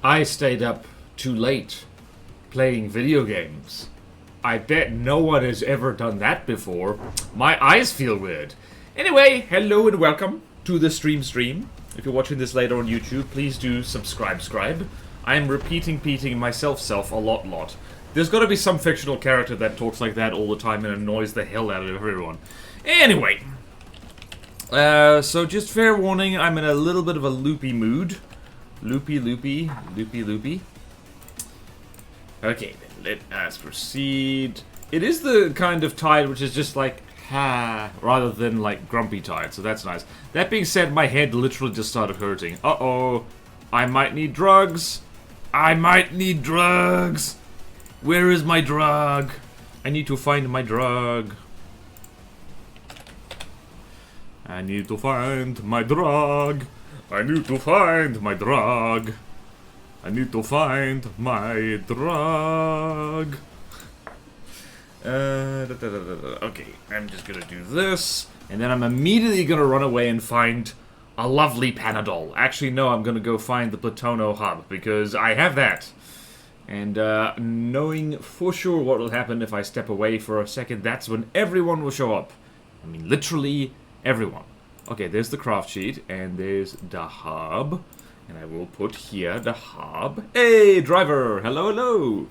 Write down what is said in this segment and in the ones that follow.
I stayed up too late playing video games. I bet no one has ever done that before. My eyes feel weird. Anyway, hello and welcome to the stream. If you're watching this later on YouTube, please do subscribe. I am repeating myself a lot. There's gotta be some fictional character that talks like that all the time and annoys the hell out of everyone. Anyway. So just fair warning, I'm in a little bit of a loopy mood. Loopy. Okay, then let us proceed. It is the kind of tide which is just like, ha, rather than like grumpy tide, so that's nice. That being said, my head literally just started hurting. Uh-oh. I might need drugs. Where is my drug? I need to find my drug. I need to find my drug. Okay, I'm just gonna do this, and then I'm immediately gonna run away and find a lovely Panadol. Actually, no, I'm gonna go find the Platono hub, because I have that. And knowing for sure what will happen if I step away for a second, that's when everyone will show up. I mean, literally everyone. Okay, there's the craft sheet, and there's the hub. And I will put here the hub. Hey, driver! Hello!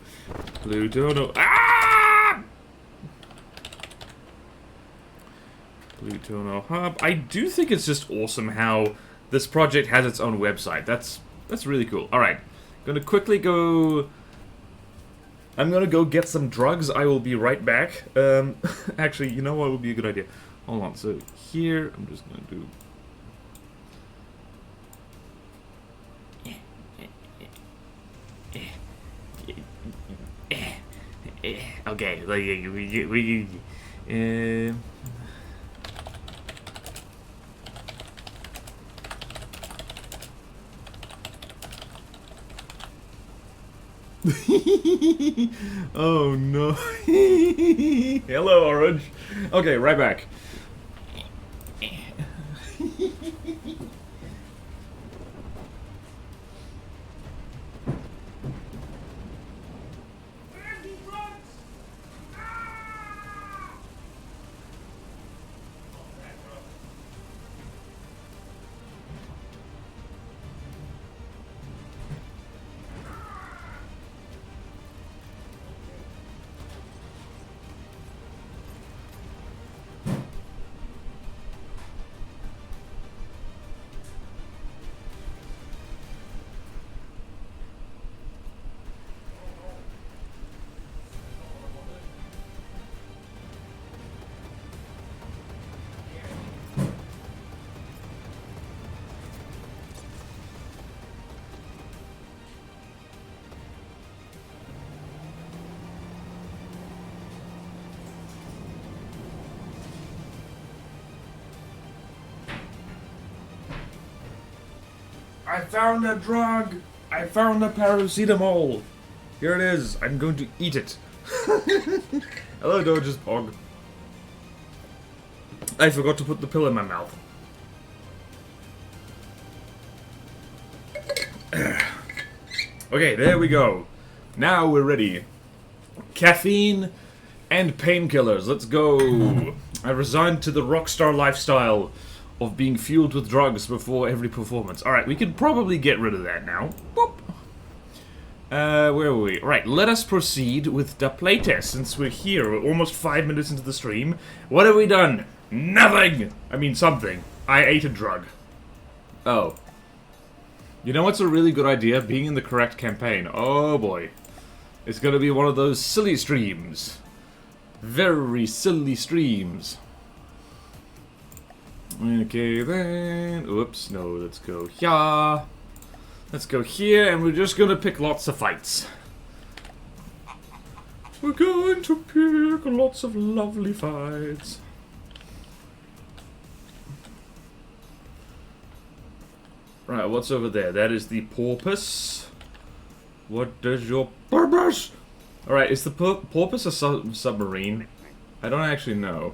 Plutono. Ah! Plutono hub. I do think it's just awesome how this project has its own website. That's really cool. Alright, gonna quickly go... I'm gonna go get some drugs. I will be right back. Actually, you know what would be a good idea? Hold on, so here, I'm just gonna do... Okay, like, oh no. Hello, Orange. Okay, right back. I found a drug! I found a paracetamol! Here it is. I'm going to eat it. Hello, Doge's Pog. I forgot to put the pill in my mouth. Okay, there we go. Now we're ready. Caffeine and painkillers. Let's go. I resigned to the rockstar lifestyle of being fueled with drugs before every performance. Alright, we could probably get rid of that now. Boop. Where were we? Right, let us proceed with the playtest. Since we're here, we're almost 5 minutes into the stream. What have we done? Nothing! I mean, something. I ate a drug. Oh. You know what's a really good idea? Being in the correct campaign. Oh boy. It's gonna be one of those silly streams. Very silly streams. Okay then, oops, no, let's go here. Let's go here, and we're just gonna pick lots of fights. We're going to pick lots of lovely fights. Right, what's over there? That is the porpoise. What is your purpose? Alright, is the porpoise a submarine? I don't actually know.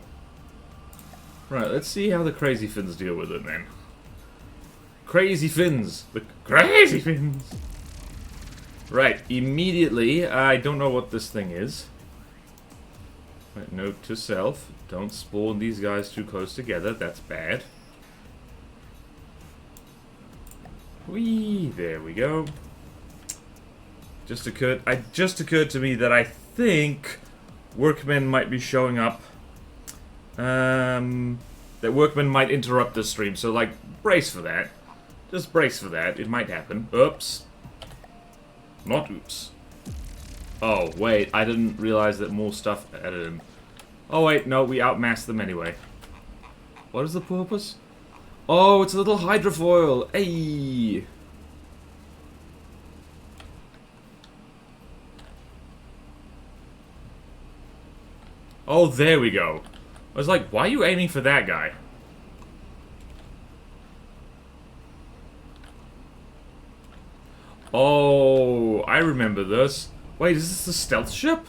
Right, let's see how the Crazy Fins deal with it then. Crazy Fins! The Crazy Fins! Right, immediately, I don't know what this thing is. Right, note to self, don't spawn these guys too close together, that's bad. Whee, there we go. Just occurred to me that I think workmen might be showing up. That workmen might interrupt the stream, so like, brace for that. Just brace for that, it might happen. Oops. Not oops. Oh, wait, I didn't realize that more stuff added in. Oh, wait, no, we outmassed them anyway. What is the purpose? Oh, it's a little hydrofoil. Hey! Oh, there we go. I was like, why are you aiming for that guy? Oh, I remember this. Wait, is this the stealth ship?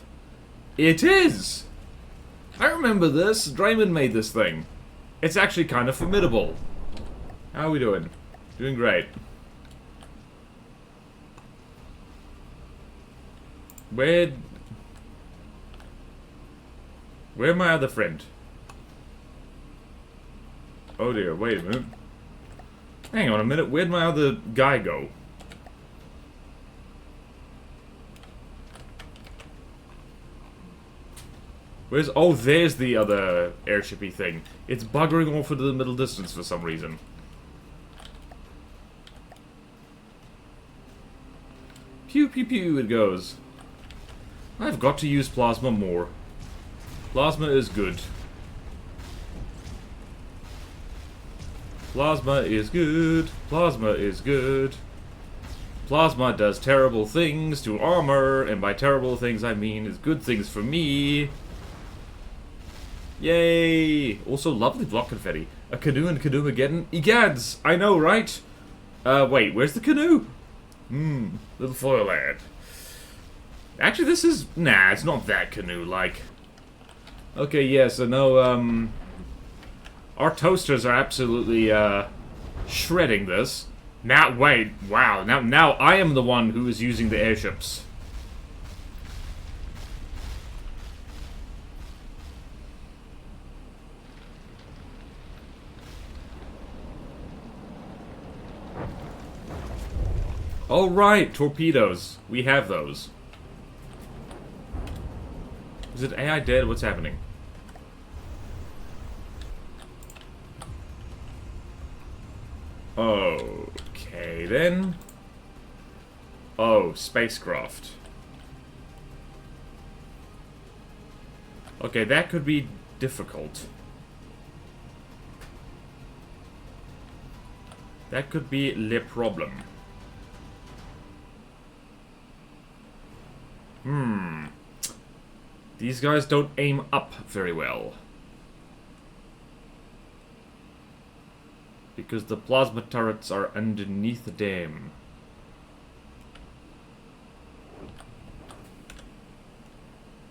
It is! I remember this. Draymond made this thing. It's actually kind of formidable. How are we doing? Doing great. Where'd my other friend? Oh dear, wait a minute. Hang on a minute, where'd my other guy go? Where's... Oh, there's the other airshipy thing. It's buggering off into the middle distance for some reason. Pew pew pew it goes. I've got to use plasma more. Plasma is good. Plasma is good. Plasma is good. Plasma does terrible things to armor, and by terrible things I mean it's good things for me. Yay! Also, lovely block confetti. A canoe and Canoemageddon. Egads! I know, right? Wait, where's the canoe? Little foil ad. Actually, this is... Nah, it's not that canoe-like. Okay, yeah, so no, our toasters are absolutely, shredding this. Now, wait, wow, now I am the one who is using the airships. Oh, right, torpedoes. We have those. Is it AI dead? What's happening? Okay, then. Oh, spacecraft. Okay, that could be difficult. That could be le problem. These guys don't aim up very well. Because the plasma turrets are underneath the dam.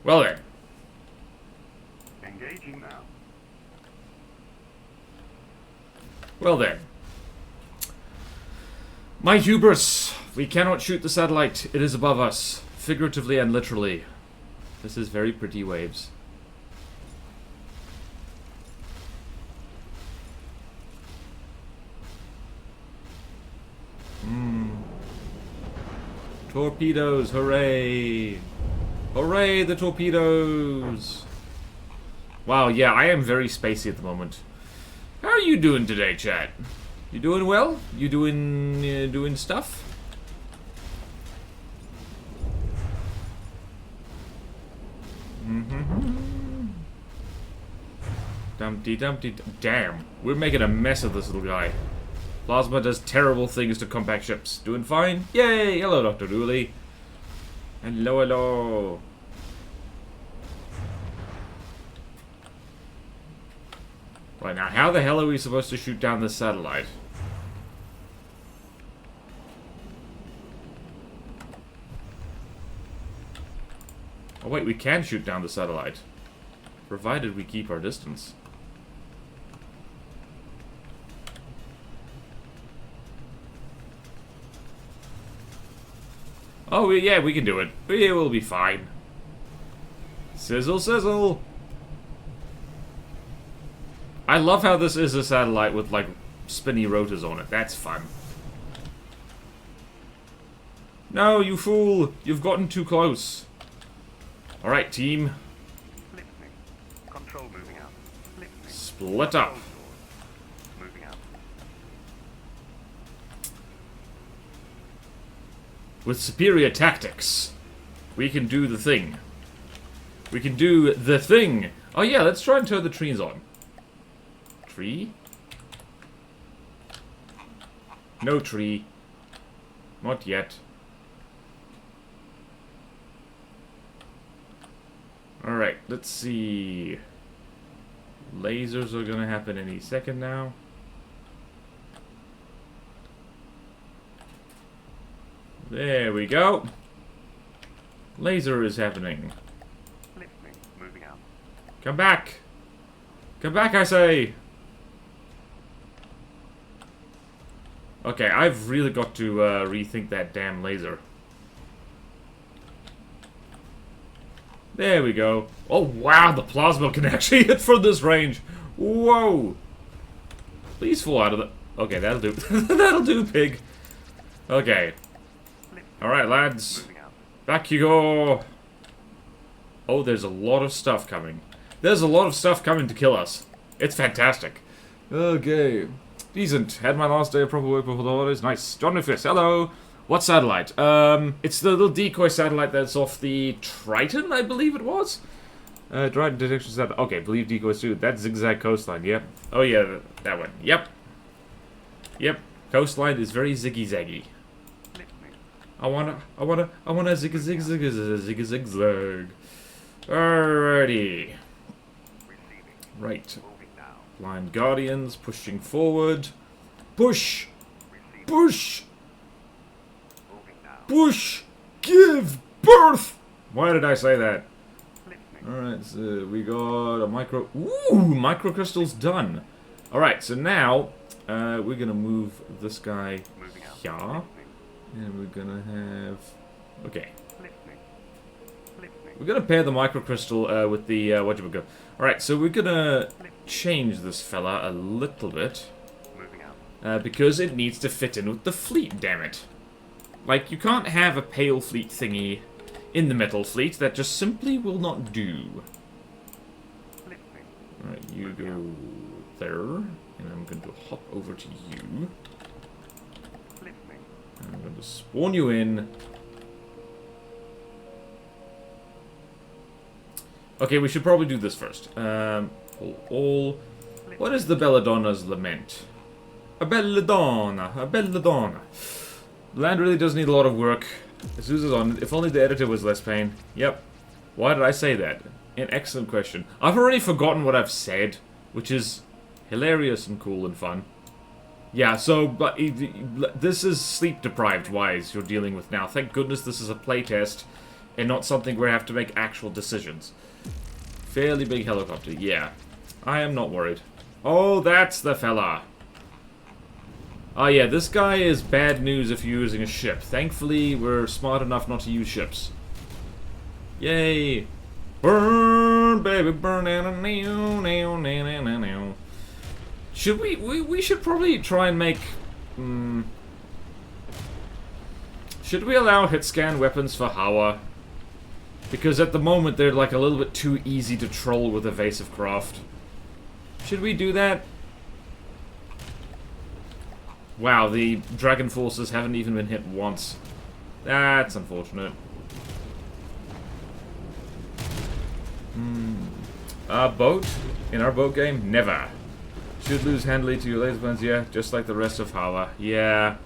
Well then. Engaging now. Well then. My hubris! We cannot shoot the satellite. It is above us. Figuratively and literally. This is very pretty waves. Torpedoes, hooray! Hooray, the torpedoes! Wow, yeah, I am very spacey at the moment. How are you doing today, chat? You doing well? You doing stuff? Dumpty dumpty. Damn, we're making a mess of this little guy. Plasma does terrible things to compact ships. Doing fine? Yay! Hello, Dr. Dooley. Hello, hello. Right, now how the hell are we supposed to shoot down this satellite? Oh wait, we can shoot down the satellite. Provided we keep our distance. Oh, yeah, we can do it. We will be fine. Sizzle, sizzle! I love how this is a satellite with, like, spinny rotors on it. That's fun. No, you fool! You've gotten too close. Alright, team. Listening. Control moving out. Listening. Split up. Moving out. With superior tactics, we can do the thing. We can do the thing. Oh yeah, let's try and turn the trees on. Tree? No tree. Not yet. Alright, let's see. Lasers are gonna happen any second now. There we go. Laser is happening. Listening. Moving out. Come back! Come back, I say! Okay, I've really got to rethink that damn laser. There we go. Oh wow, the plasma can actually hit from this range. Whoa! Please fall out of the... Okay, that'll do. That'll do, pig. Okay. Alright, lads. Moving out. Back you go. Oh, there's a lot of stuff coming. There's a lot of stuff coming to kill us. It's fantastic. Okay. Decent. Had my last day of proper work before the holidays. Nice. John Newfist, hello. What satellite? It's the little decoy satellite that's off the Triton, I believe it was. Triton detection satellite. Okay, believe decoys too. That zigzag coastline, yep. Oh yeah, that one. Yep. Yep. Coastline is very ziggy-zaggy. Listening. I wanna zig zig. Alrighty. Receiving. Right. Moving now. Blind Guardians pushing forward. Push! Receiving. Push! Moving now. Push! Give birth! Why did I say that? Listening. Alright, so we got a micro... Ooh! Microcrystal's done. Alright, so now, we're gonna move this guy Moving out. here. Listening. And we're gonna have... Okay. Listening. Listening. We're gonna pair the microcrystal with the whatchamacallit. Alright, so we're gonna change this fella a little bit. Moving out. Because it needs to fit in with the fleet, damn it. Like, you can't have a pale fleet thingy in the metal fleet. That just simply will not do. Listening. Alright, you go there. And I'm going to hop over to you. Listening. And I'm going to spawn you in. Okay, we should probably do this first. Pull all. What is the Belladonna's lament? A belladonna, a belladonna. Land really does need a lot of work. Azusa's on. If only the editor was less pain. Yep. Why did I say that? An excellent question. I've already forgotten what I've said, which is hilarious and cool and fun. Yeah, so but this is sleep-deprived wise you're dealing with now. Thank goodness this is a playtest and not something where I have to make actual decisions. Fairly big helicopter, yeah. I am not worried. Oh, that's the fella. Oh yeah, this guy is bad news if you're using a ship. Thankfully, we're smart enough not to use ships. Yay! Burn, baby, burn, Should we should probably try and make... should we allow hit scan weapons for Hawa? Because at the moment they're like a little bit too easy to troll with evasive craft. Should we do that? Wow, the Dragon Forces haven't even been hit once. That's unfortunate. Boat? In our boat game? Never. Should lose handily to your laser guns, yeah, just like the rest of Hawa. Yeah.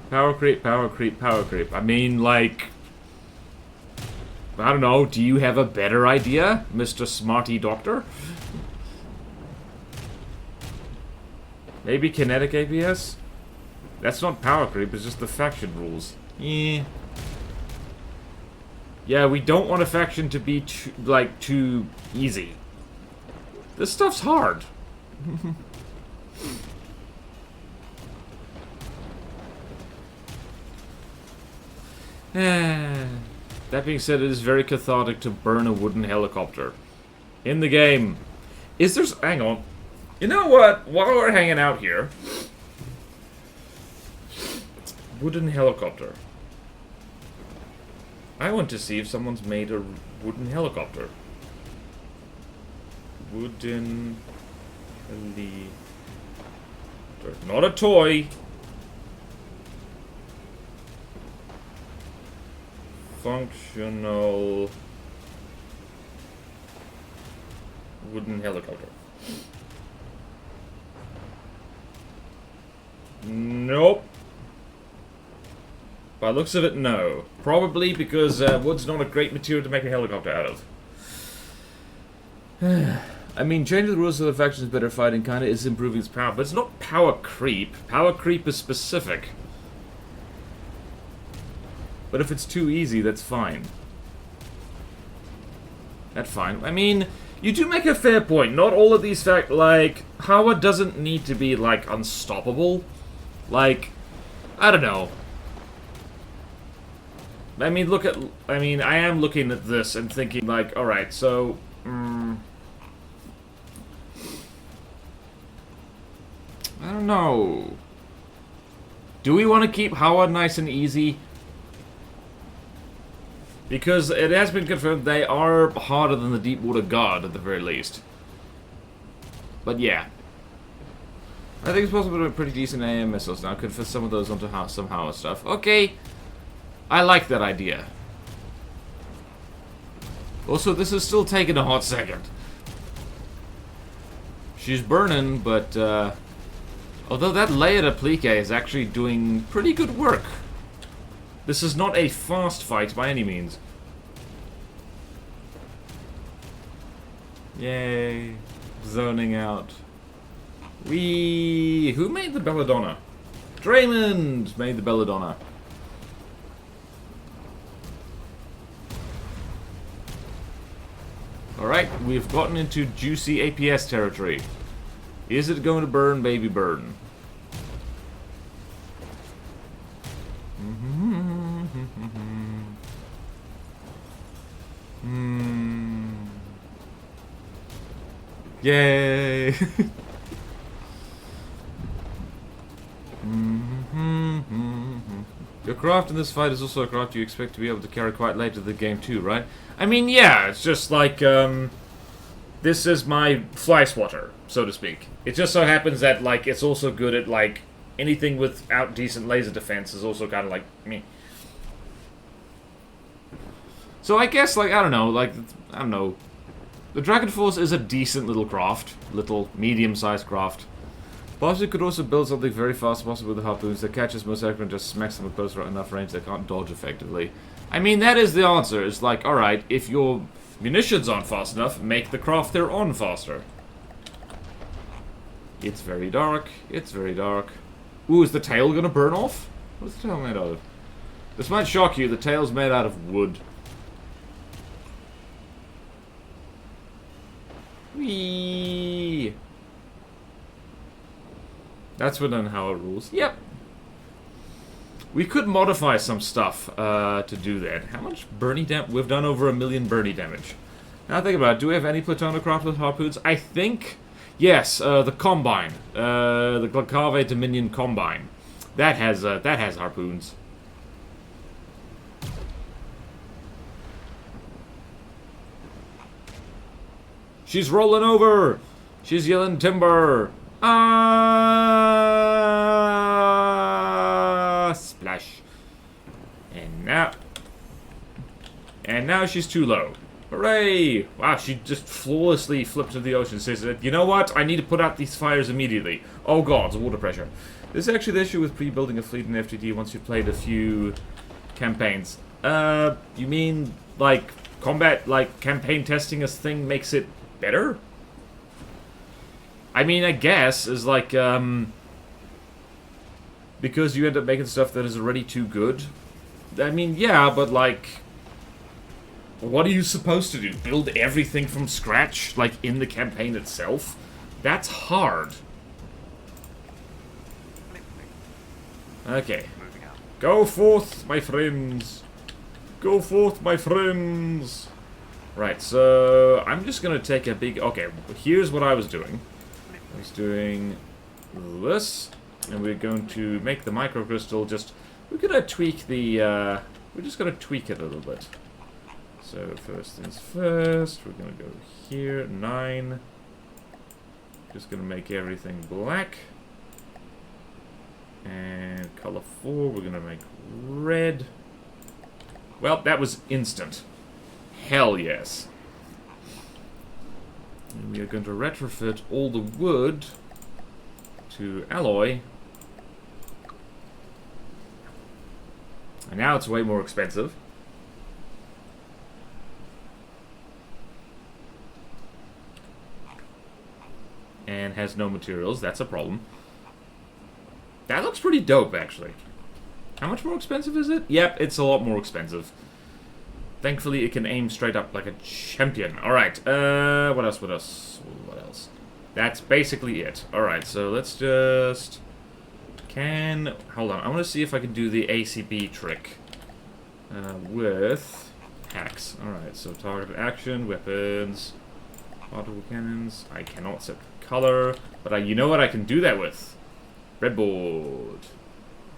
Power creep, power creep, power creep. I mean, like... I don't know, do you have a better idea, Mr. Smarty Doctor? Maybe kinetic APS? That's not power creep, it's just the faction rules. Yeah. Yeah, we don't want a faction to be too easy. This stuff's hard. That being said, it is very cathartic to burn a wooden helicopter. In the game. Is there... Hang on. You know what? While we're hanging out here... Wooden helicopter. I want to see if someone's made a wooden helicopter. Wooden... helicopter. Not a toy. Functional... wooden helicopter. Nope. By the looks of it, no. Probably because wood's not a great material to make a helicopter out of. I mean, changing the rules so the faction is better fighting kinda is improving its power, but it's not power creep. Power creep is specific. But if it's too easy, that's fine. That's fine. I mean... You do make a fair point. Not all of these like, Howard doesn't need to be, like, unstoppable. Like, I don't know. I mean, I am looking at this and thinking, like, alright, so, I don't know. Do we want to keep Howard nice and easy? Because it has been confirmed they are harder than the Deepwater Guard, at the very least. But yeah. I think it's possible to have pretty decent AM missiles now. Could fit some of those onto some Howard stuff. Okay. I like that idea. Also, this is still taking a hot second. She's burning, but, although that layered applique is actually doing pretty good work. This is not a fast fight by any means. Yay. Zoning out. Who made the Belladonna? Draymond made the Belladonna. Alright, we've gotten into juicy APS territory. Is it going to burn, baby, burn? Yay! Your craft in this fight is also a craft you expect to be able to carry quite late in the game too, right? I mean, yeah, it's just like, this is my fly swatter, so to speak. It just so happens that, like, it's also good at, like, anything without decent laser defense is also kind of like, meh. So I guess, like, I don't know. The Dragon Force is a decent little craft. Little, medium-sized craft. Possibly could also build something very fast, possibly with harpoons that catches most aircraft and just smacks them with close enough range they can't dodge effectively. I mean, that is the answer. It's like, alright, if your munitions aren't fast enough, make the craft they're on faster. It's very dark. It's very dark. Ooh, is the tail gonna burn off? What's the tail made out of? This might shock you, the tail's made out of wood. Whee! That's within Howard rules. Yep. We could modify some stuff to do that. How much Bernie damage? We've done over 1 million Bernie damage. Now think about it. Do we have any Plutonic with harpoons? I think... Yes, the Combine. The Glacave Dominion Combine. That has harpoons. She's rolling over! She's yelling timber! Ah! Splash. And now she's too low. Hooray! Wow, she just flawlessly flipped to the ocean. Says, you know what? I need to put out these fires immediately. Oh god, the water pressure. This is actually the issue with pre-building a fleet in FTD once you've played a few campaigns. You mean, like, combat, like, campaign testing as thing makes it better? I mean, I guess, is like, because you end up making stuff that is already too good. I mean, yeah, but like, what are you supposed to do? Build everything from scratch, like, in the campaign itself? That's hard. Okay. Go forth, my friends. Go forth, my friends! Right, so I'm just gonna take a big... Okay, here's what I was doing. I was doing this, and we're going to make the microcrystal just... We're gonna tweak the... we're just gonna tweak it a little bit. So first things first, we're gonna go here, 9. Just gonna make everything black. And color 4, we're gonna make red. Well, that was instant. Hell yes. And we are going to retrofit all the wood to alloy. And now it's way more expensive. And has no materials, that's a problem. That looks pretty dope, actually. How much more expensive is it? Yep, it's a lot more expensive. Thankfully, it can aim straight up like a champion. Alright, what else, what else? What else? That's basically it. Alright, so let's just... Hold on, I want to see if I can do the ACB trick. With... hacks. Alright, so target action, weapons... Audible cannons. I cannot set color, but you know what I can do that with? Breadboard.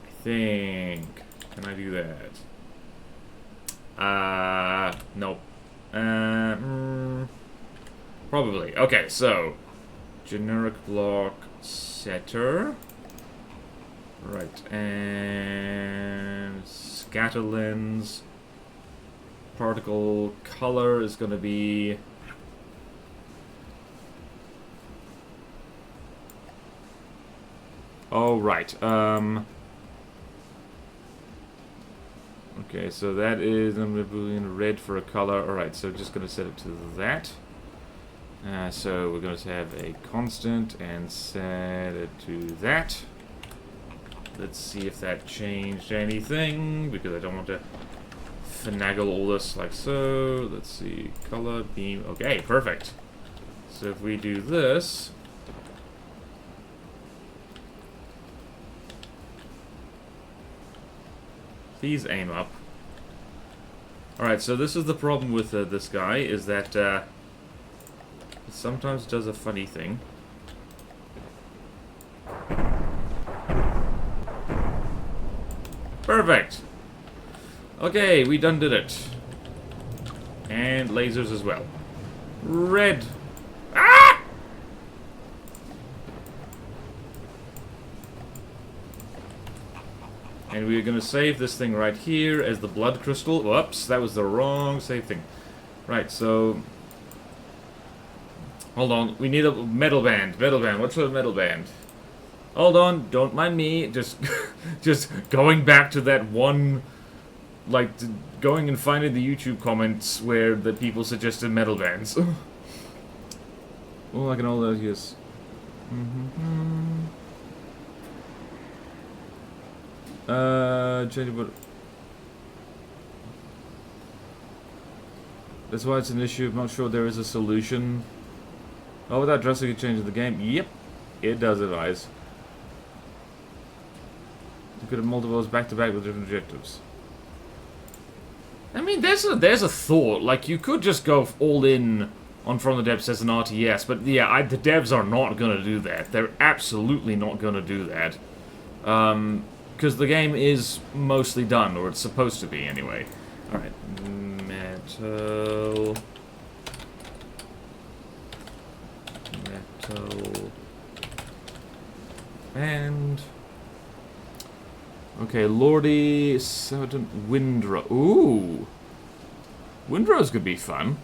I think. Can I do that? Nope. Probably. Okay, so generic block setter. Right, and scatter lens. Particle color is gonna be... Oh, right. Okay, so that is Boolean red for a color. Alright, so just going to set it to that. So we're going to have a constant and set it to that. Let's see if that changed anything, because I don't want to finagle all this like so. Let's see. Color, beam. Okay, perfect. So if we do this... Please aim up. Alright, so this is the problem with this guy, is that it sometimes does a funny thing. Perfect! Okay, we done did it. And lasers as well. Red! Ah! And we're going to save this thing right here as the blood crystal. Whoops, that was the wrong save thing. Right, so... Hold on, we need a metal band. Metal band, what's a metal band? Hold on, don't mind me. Just just going back to that one... Like, going and finding the YouTube comments where the people suggested metal bands. Oh, I can all those use. Changeable. That's why it's an issue. I'm not sure there is a solution. Oh, without drastically changing the game. Yep, it does advise. You could have multiples back to back with different objectives. I mean, there's a thought. Like, you could just go all in on From the Depths as an RTS, but yeah, the devs are not gonna do that. They're absolutely not gonna do that. Because the game is mostly done, or it's supposed to be anyway. Alright, metal... And... Okay, Lordy... Certain Windrow. Ooh! Windrows could be fun.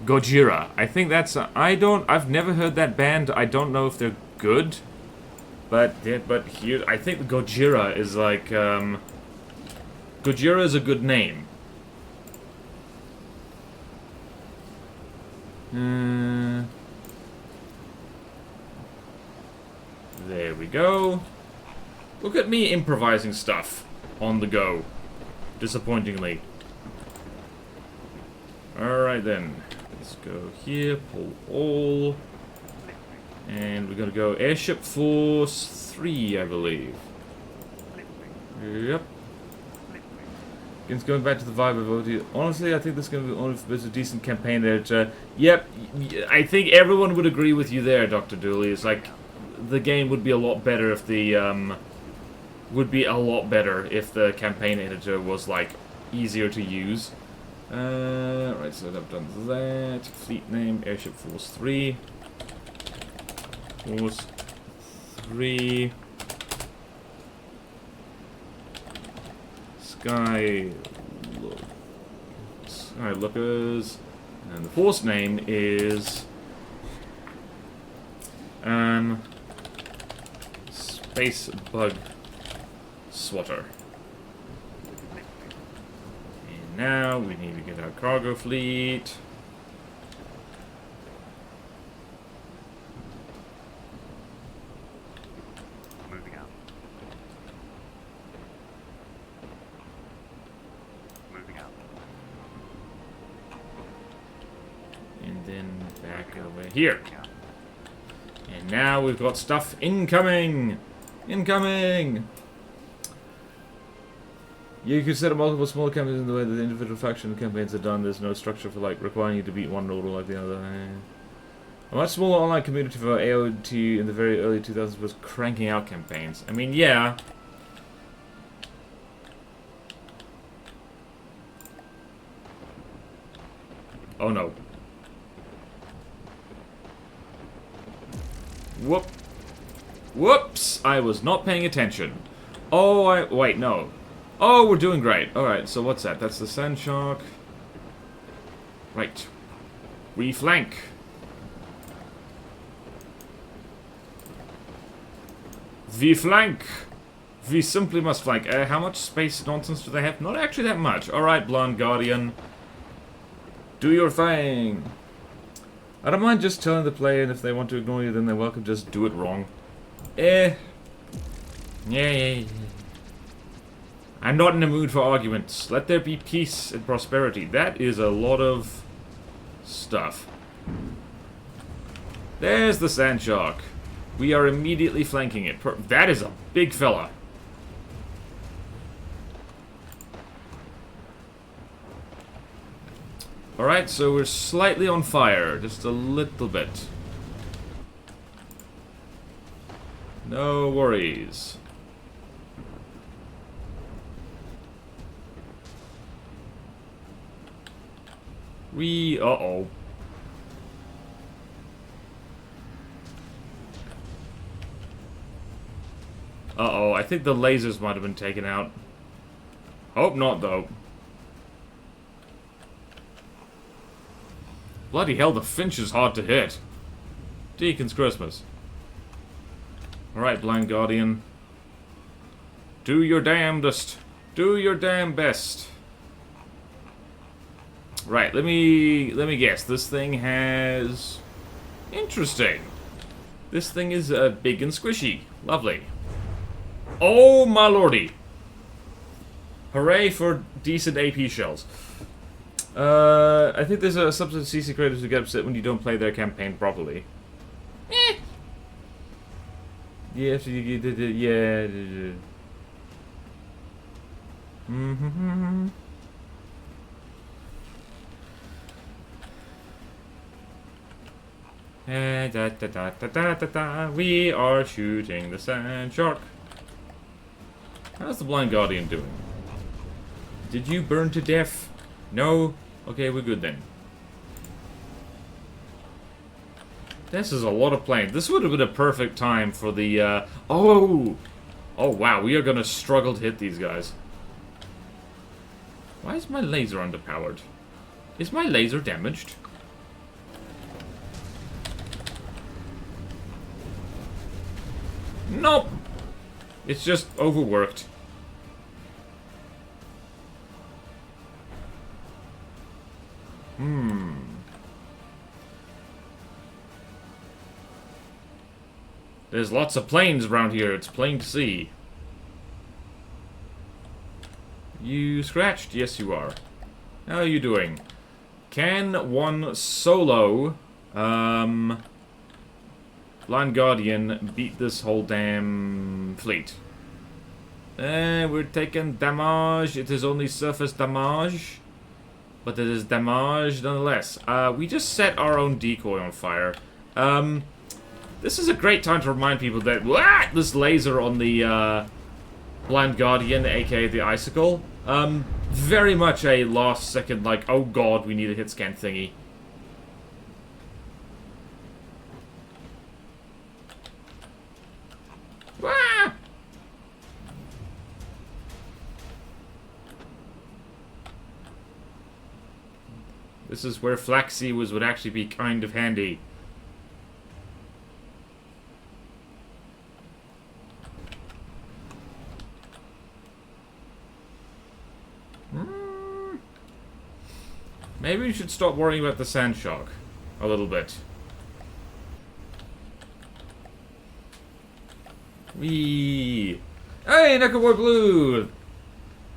Gojira. I think that's... I've never heard that band. I don't know if they're good. But here... I think Gojira is like... Gojira is a good name. There we go. Look at me improvising stuff on the go. Disappointingly. Alright then. Let's go here, pull all. And we're gonna go Airship Force 3, I believe. Listening. Yep. Listening. It's going back to the vibe of OD. Honestly, I think this is going to be only if there's a decent campaign there. Yep, I think everyone would agree with you there, Dr. Dooley. It's like, the game would be a lot better if the, campaign editor was, like, easier to use. Right, so I've done that. Fleet name, Airship Force 3. Force 3. Skylookers. And the force name is... Space Bug Swatter. And now we need to get our cargo fleet. Moving out. Moving out. And then back over here. Moving out. And now we've got stuff incoming! Incoming! You could set up multiple small campaigns in the way that the individual faction campaigns are done. There's no structure for like requiring you to beat one order like the other. A much smaller online community for AOT in the very early 2000s was cranking out campaigns. I mean, yeah. Oh no. Whoop. Whoops! I was not paying attention. Oh, wait, no. Oh, we're doing great. Alright, so what's that? That's the Sand Shark. Right. We flank. We flank. We simply must flank. How much space nonsense do they have? Not actually that much. Alright, Blonde Guardian. Do your thing. I don't mind just telling the player, and if they want to ignore you, then they're welcome. Just do it wrong. Yeah. I'm not in the mood for arguments. Let there be peace and prosperity. That is a lot of stuff. There's the Sand Shark. We are immediately flanking it. That is a big fella. Alright, so we're slightly on fire. Just a little bit. No worries. Uh-oh. Uh-oh, I think the lasers might have been taken out. Hope not, though. Bloody hell, the Finch is hard to hit. Deacon's Christmas. Alright, Blind Guardian. Do your damnedest. Do your damn best. Right, let me guess. This thing has... Interesting. This thing is big and squishy. Lovely. Oh, my lordy. Hooray for decent AP shells. I think there's a subset of CC creators who get upset when you don't play their campaign properly. Yeah, yeah. We are shooting the Sand Shark. How's the Blind Guardian doing? Did you burn to death? No? Okay, we're good then. This is a lot of planes. This would have been a perfect time for the, Oh! Oh, wow, we are gonna struggle to hit these guys. Why is my laser underpowered? Is my laser damaged? Nope! It's just overworked. There's lots of planes around here, it's plain to see. You scratched? Yes, you are. How are you doing? Can one solo, Blind Guardian beat this whole damn fleet. We're taking damage. It is only surface damage. But it is damage nonetheless. We just set our own decoy on fire. This is a great time to remind people that this laser on the Blind Guardian, aka the Icicle, very much a last second, like, oh god, we need a hit scan thingy. Ah! This is where Flak Sea would actually be kind of handy. Maybe we should stop worrying about the sand shark a little bit. Wee. Hey, Nekoboy Blue!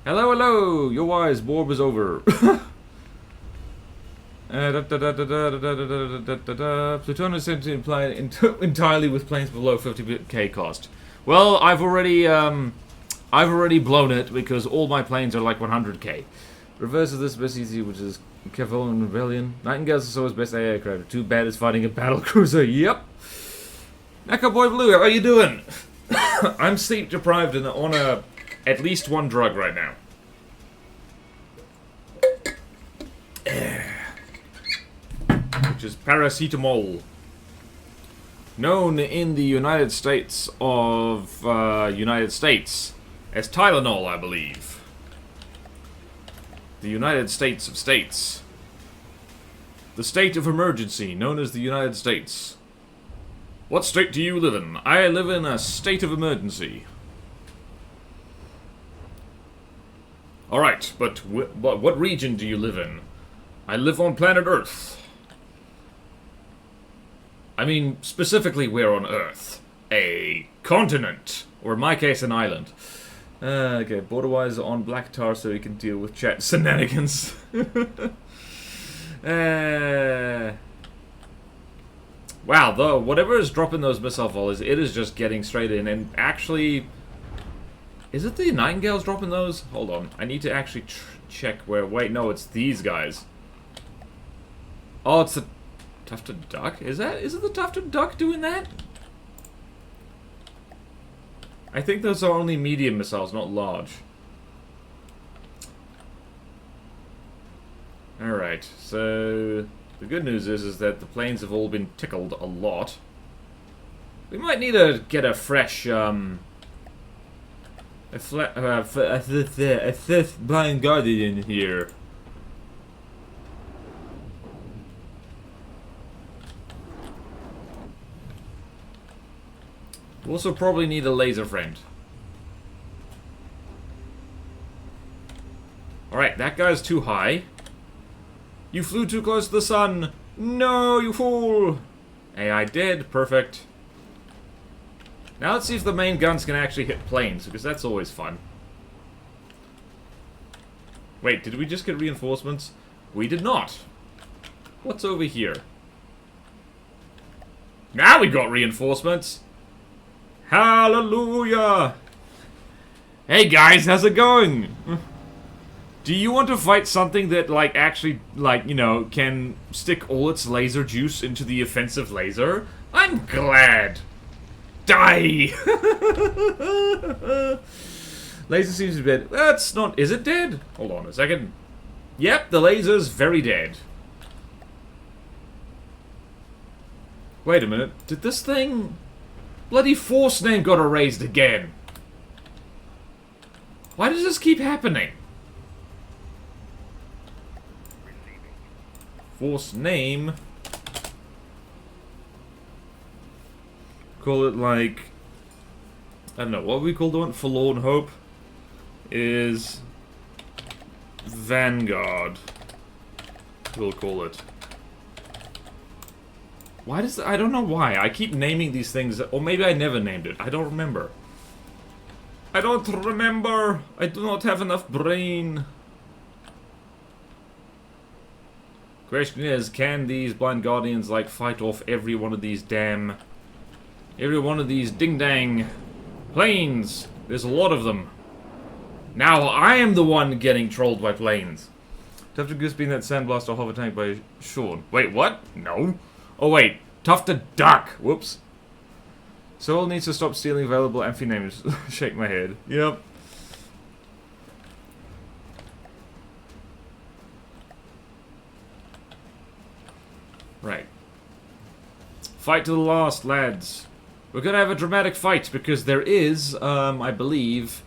Hello, hello! Your wise warp is over. Plutonium is said to imply entirely with planes below 50k cost. Well, I've already blown it because all my planes are like 100k. Reverse of this best easy, which is Kevil and Rebellion. Nightingale's also his best AI aircraft. Too bad it's fighting a battle cruiser. Yep. Nekoboy Blue, how are you doing? I'm sleep deprived and on at least one drug right now. Which is paracetamol. Known in the United States of United States as Tylenol, I believe. The United States of States. The state of emergency, known as the United States. What state do you live in? I live in a state of emergency. Alright, but what region do you live in? I live on planet Earth. I mean, specifically where on Earth? A continent. Or in my case, an island. Okay, borderwise on Black Tar so we can deal with chat shenanigans. Wow, though, whatever is dropping those missile volleys, it is just getting straight in. And actually, is it the Nightingales dropping those? Hold on, I need to actually check where. Wait, no, it's these guys. Oh, it's the Tufted Duck? Is it the Tufted Duck doing that? I think those are only medium missiles, not large. Alright, so the good news is that the planes have all been tickled a lot. We might need to get a fresh, a fifth Blind Guardian here. We'll also probably need a laser friend. Alright, that guy's too high. You flew too close to the sun! No, you fool! AI dead, perfect. Now let's see if the main guns can actually hit planes, because that's always fun. Wait, did we just get reinforcements? We did not. What's over here? Now we got reinforcements! Hallelujah! Hey guys, how's it going? Do you want to fight something that, like, actually, like, you know, can stick all its laser juice into the offensive laser? I'm glad! Die! Laser seems to be dead. That's not... Is it dead? Hold on a second. Yep, the laser's very dead. Wait a minute. Did this thing... Bloody Force name got erased again. Why does this keep happening? Force name. Call it like... I don't know, what we call the one? Forlorn Hope? Is... Vanguard. We'll call it. Why does... I don't know why. I keep naming these things, or maybe I never named it. I don't remember. I don't remember. I do not have enough brain. Question is, can these Blind Guardians, like, fight off every one of these damn Every one of these ding-dang planes. There's a lot of them. Now I am the one getting trolled by planes. Tough to Goose being that sandblast or hover tank by Sean. Wait, what? No. Oh wait, tough to duck. Whoops. Soul needs to stop stealing available amphi names. Shake my head. Yep. Right. Fight to the last, lads. We're gonna have a dramatic fight because there is, I believe,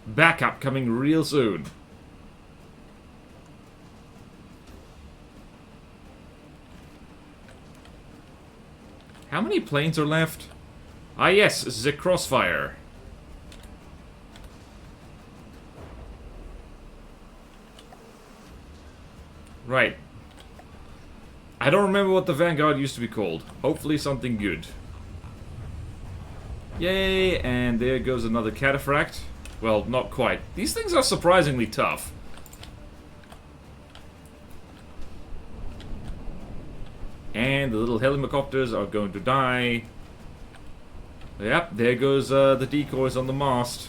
backup coming real soon. How many planes are left? Ah yes, the Crossfire. Right. I don't remember what the Vanguard used to be called. Hopefully something good. Yay, and there goes another Cataphract. Well, not quite. These things are surprisingly tough. And the little helicopters are going to die. Yep, there goes the decoys on the mast.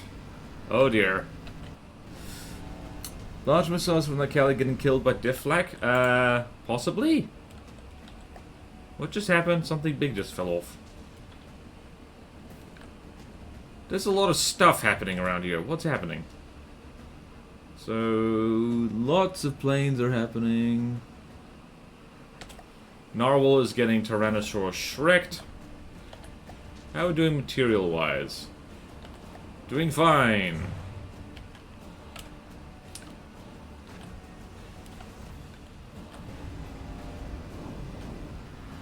Oh dear. Large missiles from the Cali getting killed by Def Flak? Possibly? What just happened? Something big just fell off. There's a lot of stuff happening around here. What's happening? So, lots of planes are happening. Narwhal is getting Tyrannosaurus Shrek'd. How are we doing material-wise? Doing fine.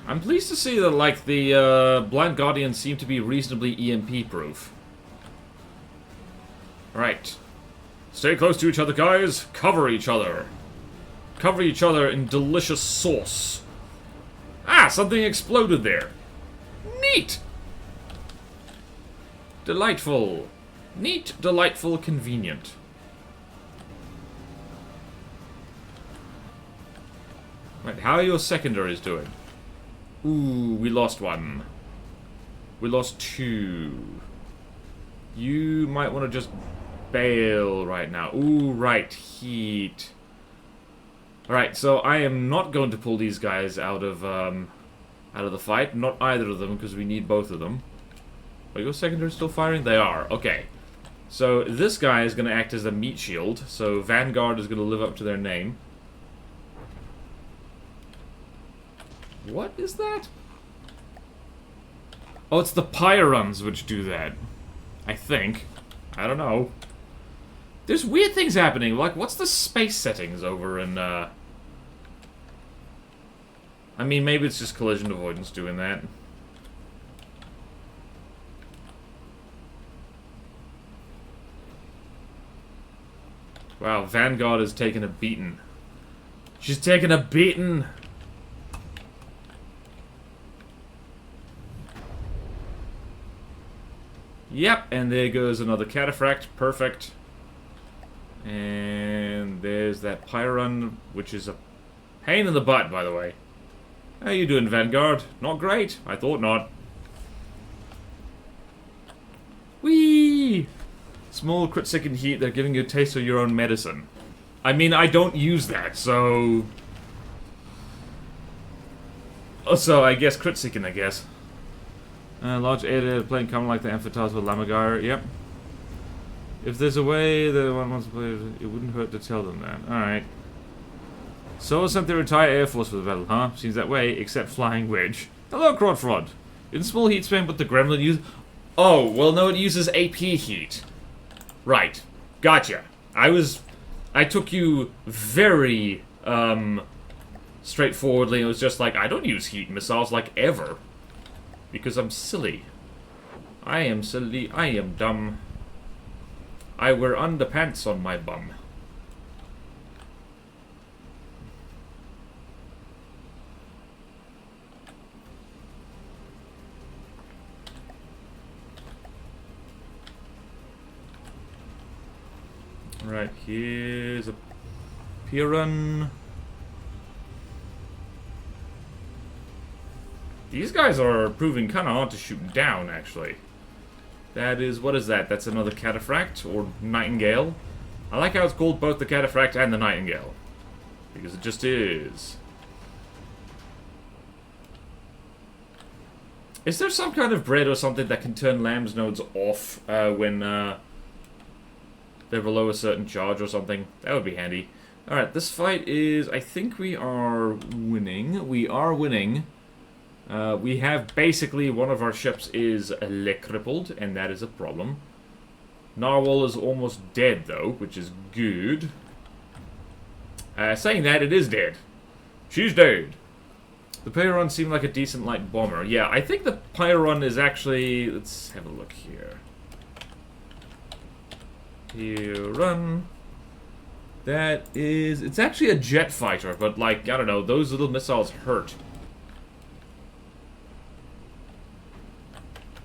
I'm pleased to see that, like, the Blind Guardians seem to be reasonably EMP-proof. Right. Stay close to each other, guys. Cover each other. Cover each other in delicious sauce. Ah, something exploded there. Neat! Delightful. Neat, delightful, convenient. Right, how are your secondaries doing? Ooh, we lost one. We lost two. You might want to just bail right now. Ooh, right, heat. Alright, so I am not going to pull these guys out of the fight. Not either of them, because we need both of them. Are your secondaries still firing? They are. Okay. So this guy is going to act as a meat shield. So Vanguard is going to live up to their name. What is that? Oh, it's the Pyrons which do that. I think. I don't know. There's weird things happening. Like, what's the space settings over in, I mean, maybe it's just collision avoidance doing that. Wow, Vanguard has taken a beating. She's taken a beating! Yep, and there goes another Cataphract. Perfect. And there's that Pyron, which is a pain in the butt, by the way. How you doing, Vanguard? Not great? I thought not. Whee! Small crit second heat, they're giving you a taste of your own medicine. I mean, I don't use that, so... Also, I guess crit seeking, I guess. Large area plane coming like the Amphitas with Lamagire, yep. If there's a way that one wants to play, it wouldn't hurt to tell them that. Alright. So sent their entire air force for the battle, huh? Seems that way, except Flying Wedge. Hello, Crodfrod. In small heat span, but the Gremlin uses... Oh, well no, it uses AP heat. Right. Gotcha. I took you very, straightforwardly. It was just like, I don't use heat missiles, like, ever. Because I'm silly. I am silly. I am dumb. I wear underpants on my bum. Right, here's a Piran. These guys are proving kind of hard to shoot down, actually. That is, what is that? That's another Cataphract, or Nightingale. I like how it's called both the Cataphract and the Nightingale. Because it just is. Is there some kind of bread or something that can turn lambs nodes off when they're below a certain charge or something? That would be handy. Alright, this fight is... I think we are winning. We are winning. We have basically one of our ships is crippled, and that is a problem. Narwhal is almost dead, though, which is good. Saying that, it is dead. She's dead. The Pyron seemed like a decent light bomber. Yeah, I think the Pyron is actually... Let's have a look here. Pyron. That is... It's actually a jet fighter, but, like, I don't know, those little missiles hurt.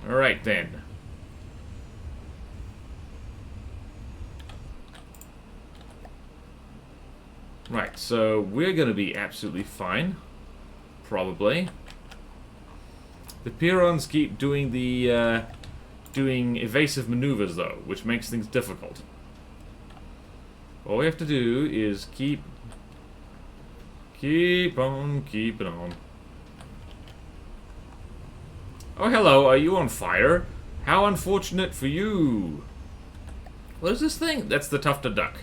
Alright, then. Right, so we're gonna be absolutely fine. Probably. The Pyrons keep doing the, doing evasive maneuvers, though, which makes things difficult. All we have to do is keep on keeping on. Oh, hello, are you on fire? How unfortunate for you. What is this thing? That's the tufted duck.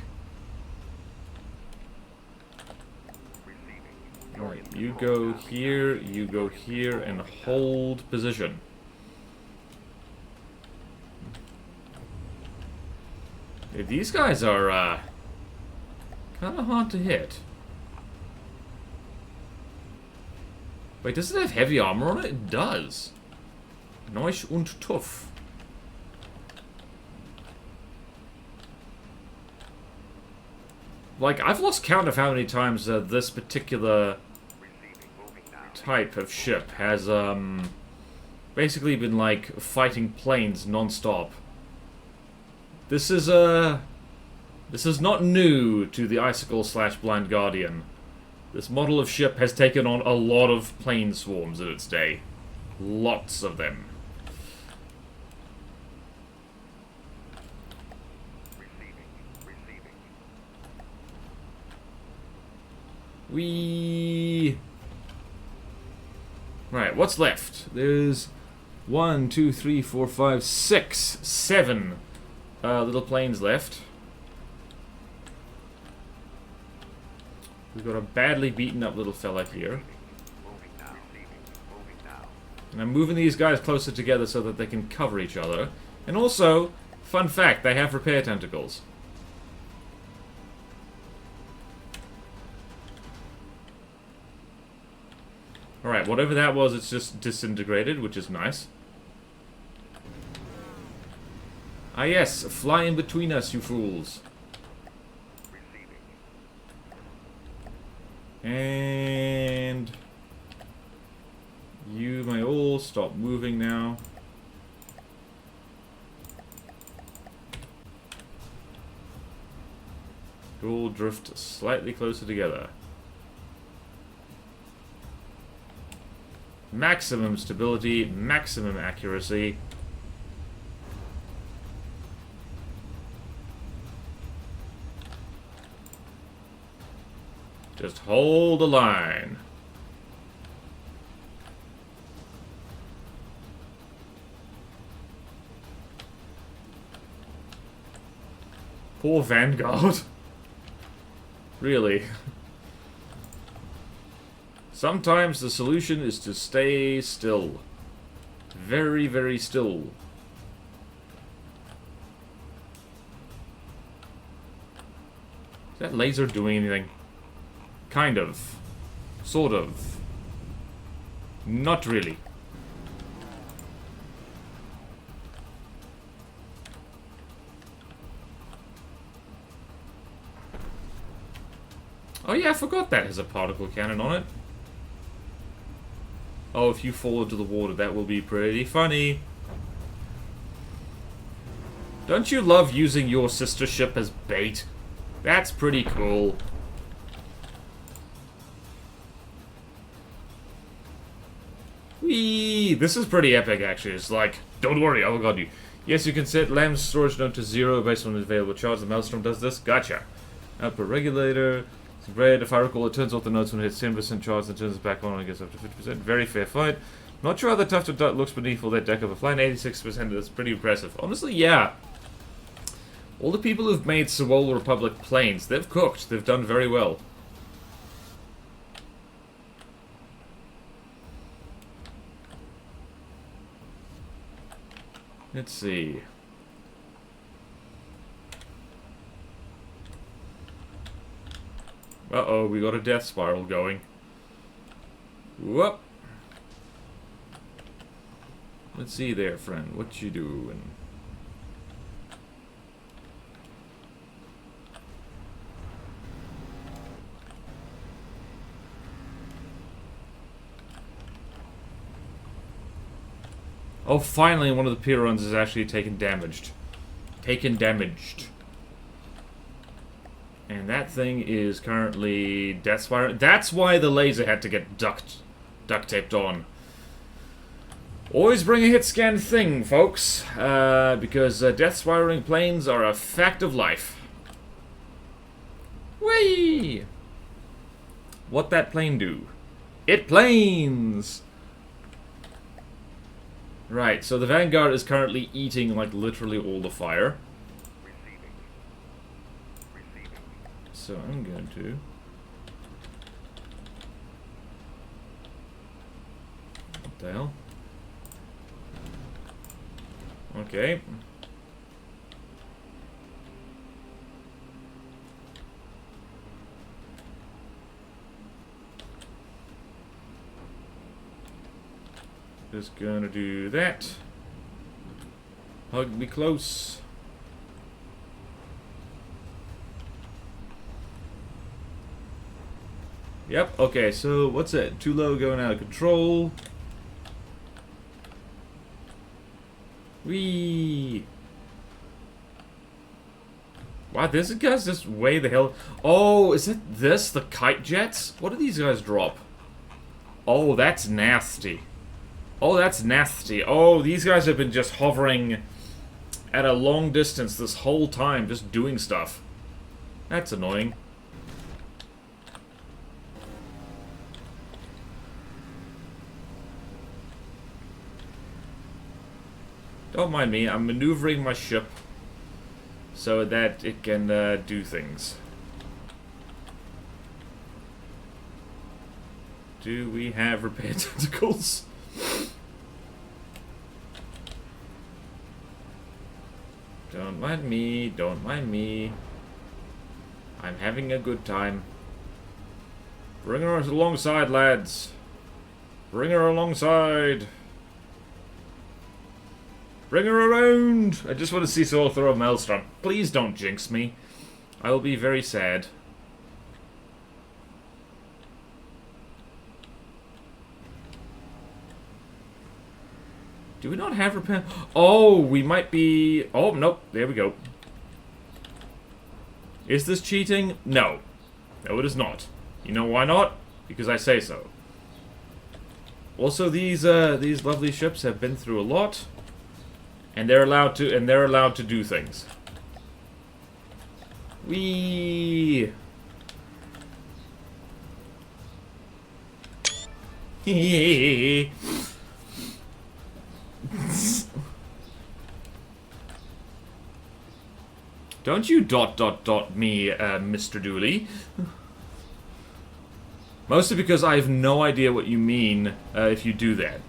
Alright, you go here, and hold position. Yeah, these guys are, kind of hard to hit. Wait, does it have heavy armor on it? It does. Neusch und tough. Like, I've lost count of how many times this particular type of ship has, basically been, like, fighting planes non-stop. This is not new to the Icicle/Blind Guardian. This model of ship has taken on a lot of plane swarms in its day. Lots of them. Right, what's left? There's 1, 2, 3, 4, 5, 6, 7 little planes left. We've got a badly beaten up little fella here. And I'm moving these guys closer together so that they can cover each other. And also, fun fact, they have repair tentacles. Alright, whatever that was, it's just disintegrated, which is nice. Ah yes, fly in between us, you fools. And... you may all stop moving now. You all drift slightly closer together. Maximum stability, maximum accuracy. Just hold the line. Poor Vanguard. Really. Sometimes the solution is to stay still. Very, very still. Is that laser doing anything? Kind of. Sort of. Not really. Oh yeah, I forgot that has a particle cannon on it. Oh, if you fall into the water, that will be pretty funny. Don't you love using your sister ship as bait? That's pretty cool. Whee! This is pretty epic, actually. It's like, don't worry, I will guard you. Yes, you can set LAM's storage node to 0 based on the available charge. The Maelstrom does this. Gotcha. Output regulator. It's red. If I recall, it turns off the nodes when it hits 10% charge and turns it back on when it gets up to 50%. Very fair fight. Not sure how the Tufted Dot looks beneath all that deck of a flying 86%. That's pretty impressive. Honestly, yeah. All the people who've made Sewol Republic planes, they've cooked. They've done very well. Let's see. Uh-oh, we got a death spiral going. Whoop. Let's see there, friend. What you doing? Oh, finally, one of the Pyrons is actually taken damaged. And that thing is currently death spiral. That's why the laser had to get duct taped on. Always bring a hit scan thing, folks, because death spiraling planes are a fact of life. Whee! What that plane do? It planes! Right, so the Vanguard is currently eating, like, literally all the fire. So I'm going to... What the hell? Okay. Just gonna do that. Hug me close. Yep, okay, so what's it? Too low, going out of control. Whee! Wow, this guy's just way the hell... Oh, is it this? The kite jets? What do these guys drop? Oh, that's nasty. Oh, that's nasty. Oh, these guys have been just hovering at a long distance this whole time, just doing stuff. That's annoying. Don't mind me, I'm maneuvering my ship so that it can do things. Do we have repair tentacles? Don't mind me, don't mind me. I'm having a good time. Bring her alongside, lads. Bring her alongside. Bring her around! I just want to see Sewol throw a Maelstrom. Please don't jinx me. I will be very sad. Do we not have repair? Oh, we might be... Oh, nope. There we go. Is this cheating? No. No, it is not. You know why not? Because I say so. Also, these lovely ships have been through a lot. And they're allowed to do things. Whee! Don't you ... me, Mr. Dooley. Mostly because I have no idea what you mean if you do that.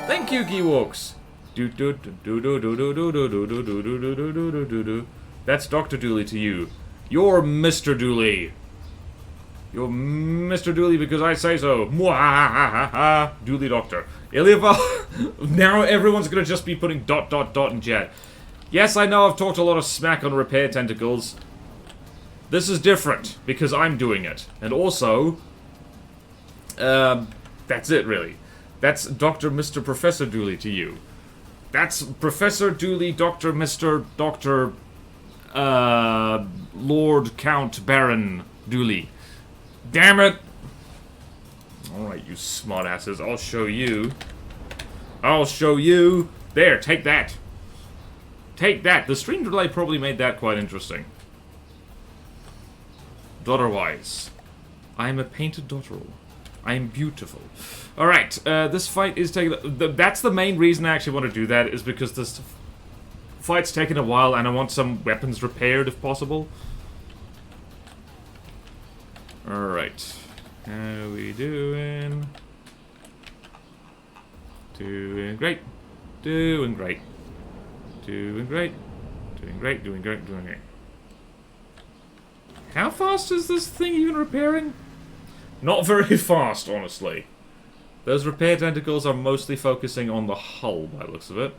Thank you, Geeworks. That's Dr. Dooley to you. You're Mr. Dooley. You're Mr. Dooley because I say so. Dooley Doctor. Iliava. Now everyone's gonna just be putting ... in chat. Yes, I know I've talked a lot of smack on repair tentacles. This is different because I'm doing it. And also... that's it, really. That's Dr. Mr. Professor Dooley to you. That's Professor Dooley, Dr. Mr. Dr. Lord Count Baron Dooley. Damn it! Alright, you smartasses, I'll show you. I'll show you. There, take that. Take that. The stream delay probably made that quite interesting. Otherwise, I am a painted dotterel. I am beautiful. Alright, this fight is taking... That's the main reason I actually want to do that, is because this fight's taken a while and I want some weapons repaired if possible. Alright. How we doing? Doing great. Doing great. Doing great. Doing great, doing great, doing great. How fast is this thing even repairing? Not very fast, honestly. Those repair tentacles are mostly focusing on the hull, by the looks of it.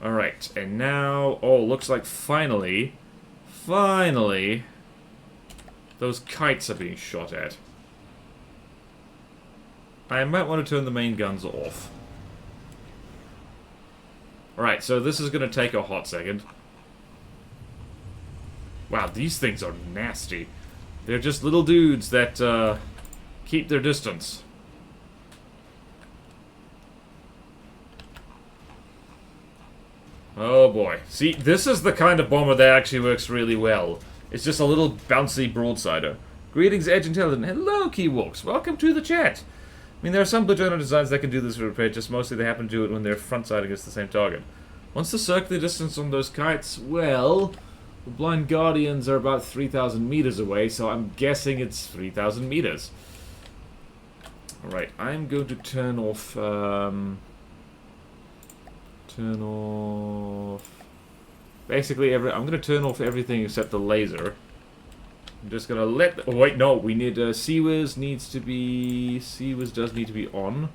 Alright, and now... Oh, looks like finally... Finally... Those kites are being shot at. I might want to turn the main guns off. Alright, so this is going to take a hot second. Wow, these things are nasty. They're just little dudes that keep their distance. Oh boy. See, this is the kind of bomber that actually works really well. It's just a little bouncy broadsider. Greetings, Edge Intelligent. Hello, Keywalks. Welcome to the chat. I mean, there are some Bludgeoner designs that can do this for repair, just mostly they happen to do it when they're front-side against the same target. Once the circular distance on those kites, well... The Blind Guardians are about 3,000 meters away, so I'm guessing it's 3,000 meters. Alright, I'm going to turn off... turn off... Basically, I'm going to turn off everything except the laser. I'm just going to let... Oh, wait, no, we need... CWIS needs to be... CWIS does need to be on.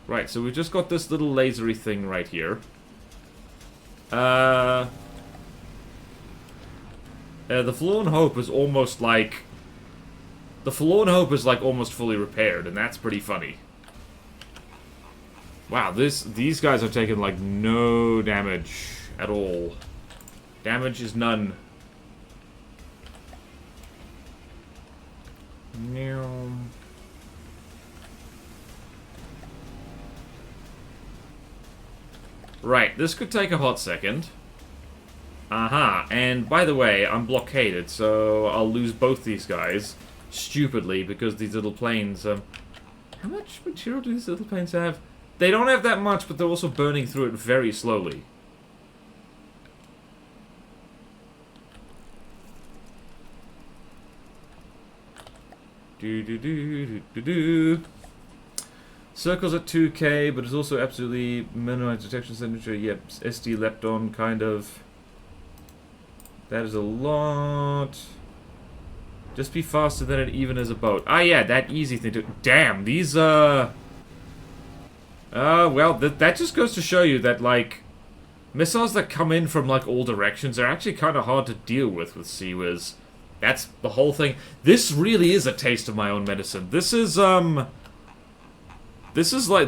Right, so we've just got this little lasery thing right here. The Forlorn Hope is almost like... The Forlorn Hope is like almost fully repaired, and that's pretty funny. Wow, these guys are taking like no damage at all. Damage is none. Right, this could take a hot second. Aha, and by the way, I'm blockaded, so I'll lose both these guys. Stupidly, because these little planes, how much material do these little planes have? They don't have that much, but they're also burning through it very slowly. Do. Circles at 2k, but it's also absolutely minimized detection signature. Yep, SD Lepton, kind of. That is a lot. Just be faster than it even as a boat. Ah, yeah, that easy thing to... Damn, these, well, that just goes to show you that, like, missiles that come in from, like, all directions are actually kind of hard to deal with CWIS. That's the whole thing. This really is a taste of my own medicine. This is like,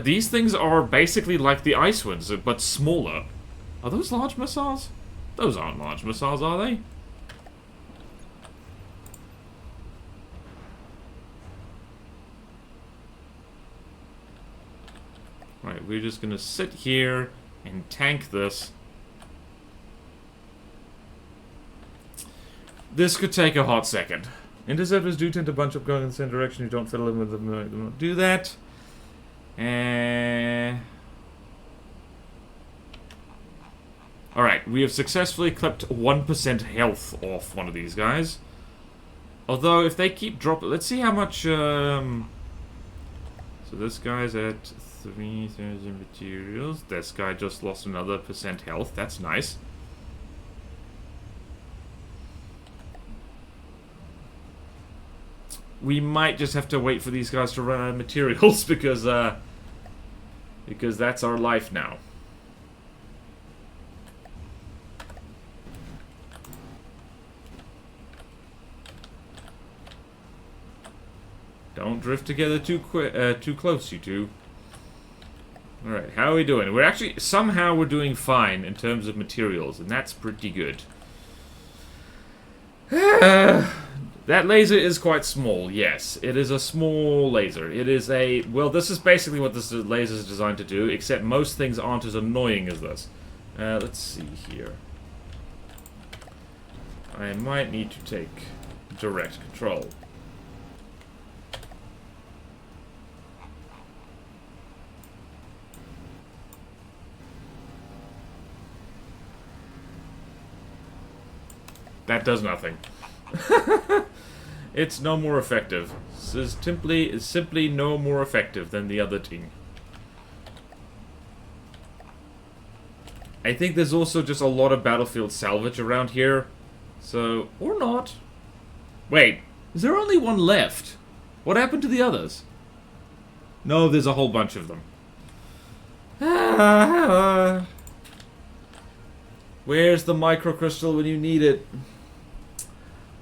these things are basically like the Icewinds, but smaller. Are those large missiles? Those aren't large missiles, are they? Right, we're just gonna sit here and tank this. This could take a hot second. Interceptors do tend to bunch up going in the same direction. You don't fiddle in with them. Do that. Alright, we have successfully clipped 1% health off one of these guys. Although, if they keep dropping... Let's see how much... So this guy's at 3,000 materials. This guy just lost another % health. That's nice. We might just have to wait for these guys to run out of materials because that's our life now. Don't drift together too close, you two. Alright, how are we doing? We're actually, somehow we're doing fine in terms of materials, and that's pretty good. That laser is quite small, yes. It is a small laser. It is a... Well, this is basically what this laser is designed to do, except most things aren't as annoying as this. Let's see here. I might need to take direct control. That does nothing. It's no more effective. This is simply no more effective than the other team. I think there's also just a lot of battlefield salvage around here. So, or not. Wait, is there only one left? What happened to the others? No, there's a whole bunch of them. Where's the microcrystal when you need it?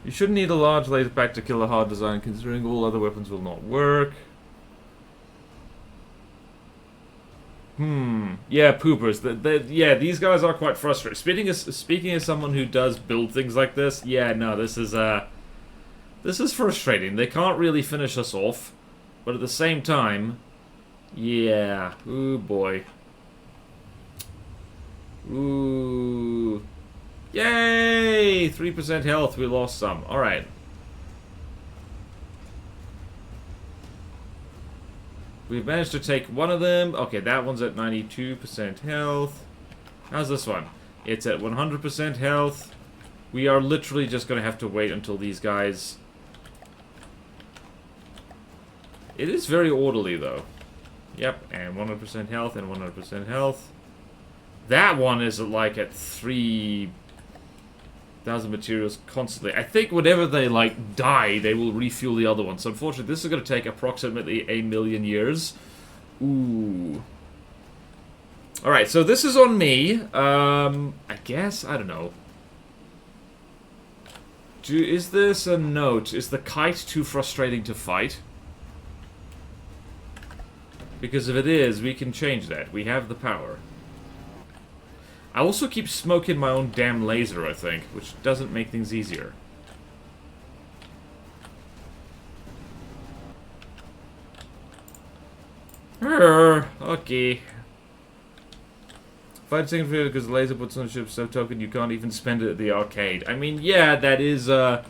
You shouldn't need a large laser pack to kill a hard design, considering all other weapons will not work. Yeah, poopers. Yeah, these guys are quite frustrating. Speaking as someone who does build things like this, yeah, no, this is frustrating. They can't really finish us off, but at the same time, yeah, ooh boy. Ooh. Yay! 3% health, we lost some. Alright. We've managed to take one of them. Okay, that one's at 92% health. How's this one? It's at 100% health. We are literally just going to have to wait until these guys... It is very orderly, though. Yep, and 100% health and 100% health. That one is like at 3,000 materials constantly. I think whenever they like die, they will refuel the other one. So unfortunately, this is going to take approximately 1,000,000 years. Ooh. Alright, so this is on me. I guess, I don't know. Is this a note? Is the kite too frustrating to fight? Because if it is, we can change that. We have the power. I also keep smoking my own damn laser, I think, which doesn't make things easier. Okay. 5 seconds for because the laser puts on a ship so token you can't even spend it at the arcade. I mean, yeah, that is a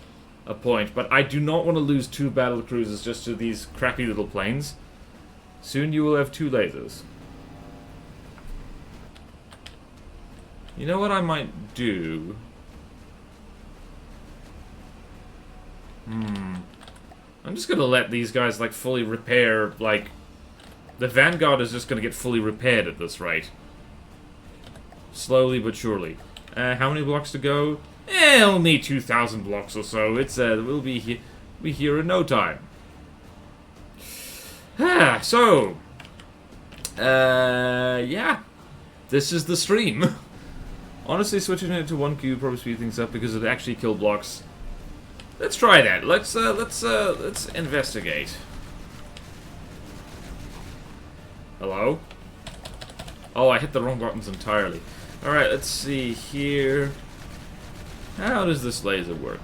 point, but I do not want to lose 2 battle cruisers just to these crappy little planes. Soon you will have 2 lasers. You know what I might do? I'm just gonna let these guys, like, fully repair, like... The Vanguard is just gonna get fully repaired at this rate. Slowly but surely. How many blocks to go? Only 2,000 blocks or so. It's, we'll be here in no time. So... yeah. This is the stream. Honestly, switching it to 1 cube probably speed things up because it actually killed blocks. Let's try that. Let's investigate. Hello? Oh, I hit the wrong buttons entirely. Alright, let's see here. How does this laser work?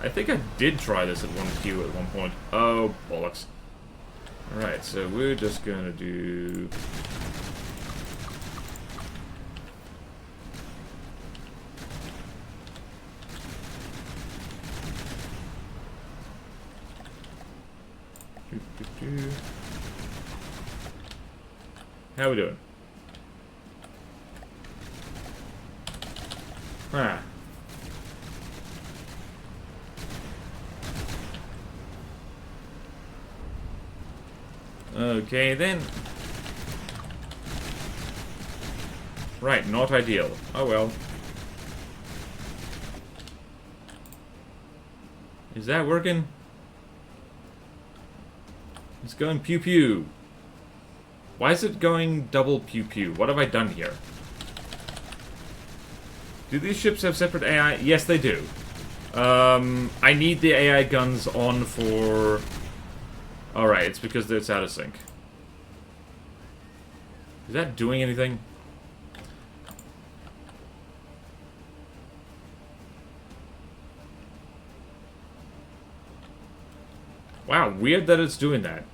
I think I did try this at 1Q at one point. Oh, bollocks. Alright, so we're just gonna do... How we doing? Okay, then. Right, not ideal. Oh well. Is that working? It's going pew-pew. Why is it going double pew-pew? What have I done here? Do these ships have separate AI? Yes, they do. I need the AI guns on for... Alright, it's because it's out of sync. Is that doing anything? Wow, weird that it's doing that.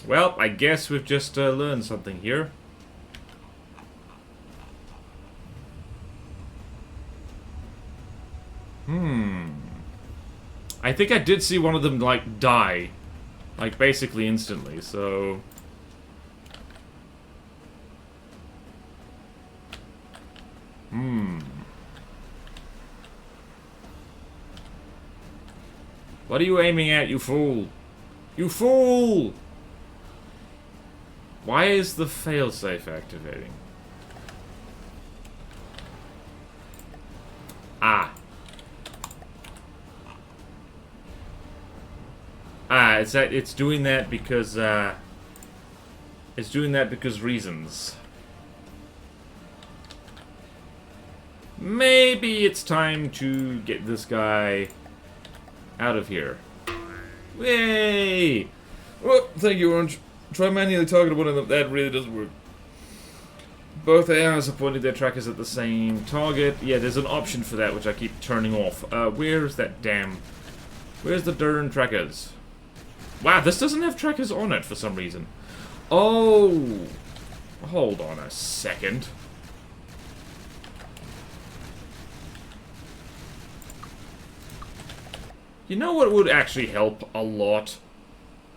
Well, I guess we've just learned something here. I think I did see one of them, like, die. Like, basically instantly, so... What are you aiming at, you fool? You fool! Why is the failsafe activating? Ah. Ah, it's doing that because, it's doing that because reasons. Maybe it's time to get this guy out of here. Yay! Oh, thank you, Orange. Try manually targeting one of them. That really doesn't work. Both AIs are pointing their trackers at the same target. Yeah, there's an option for that, which I keep turning off. Where's that damn... Where's the darn trackers? Wow, this doesn't have trackers on it for some reason. Oh! Hold on a second. You know what would actually help a lot?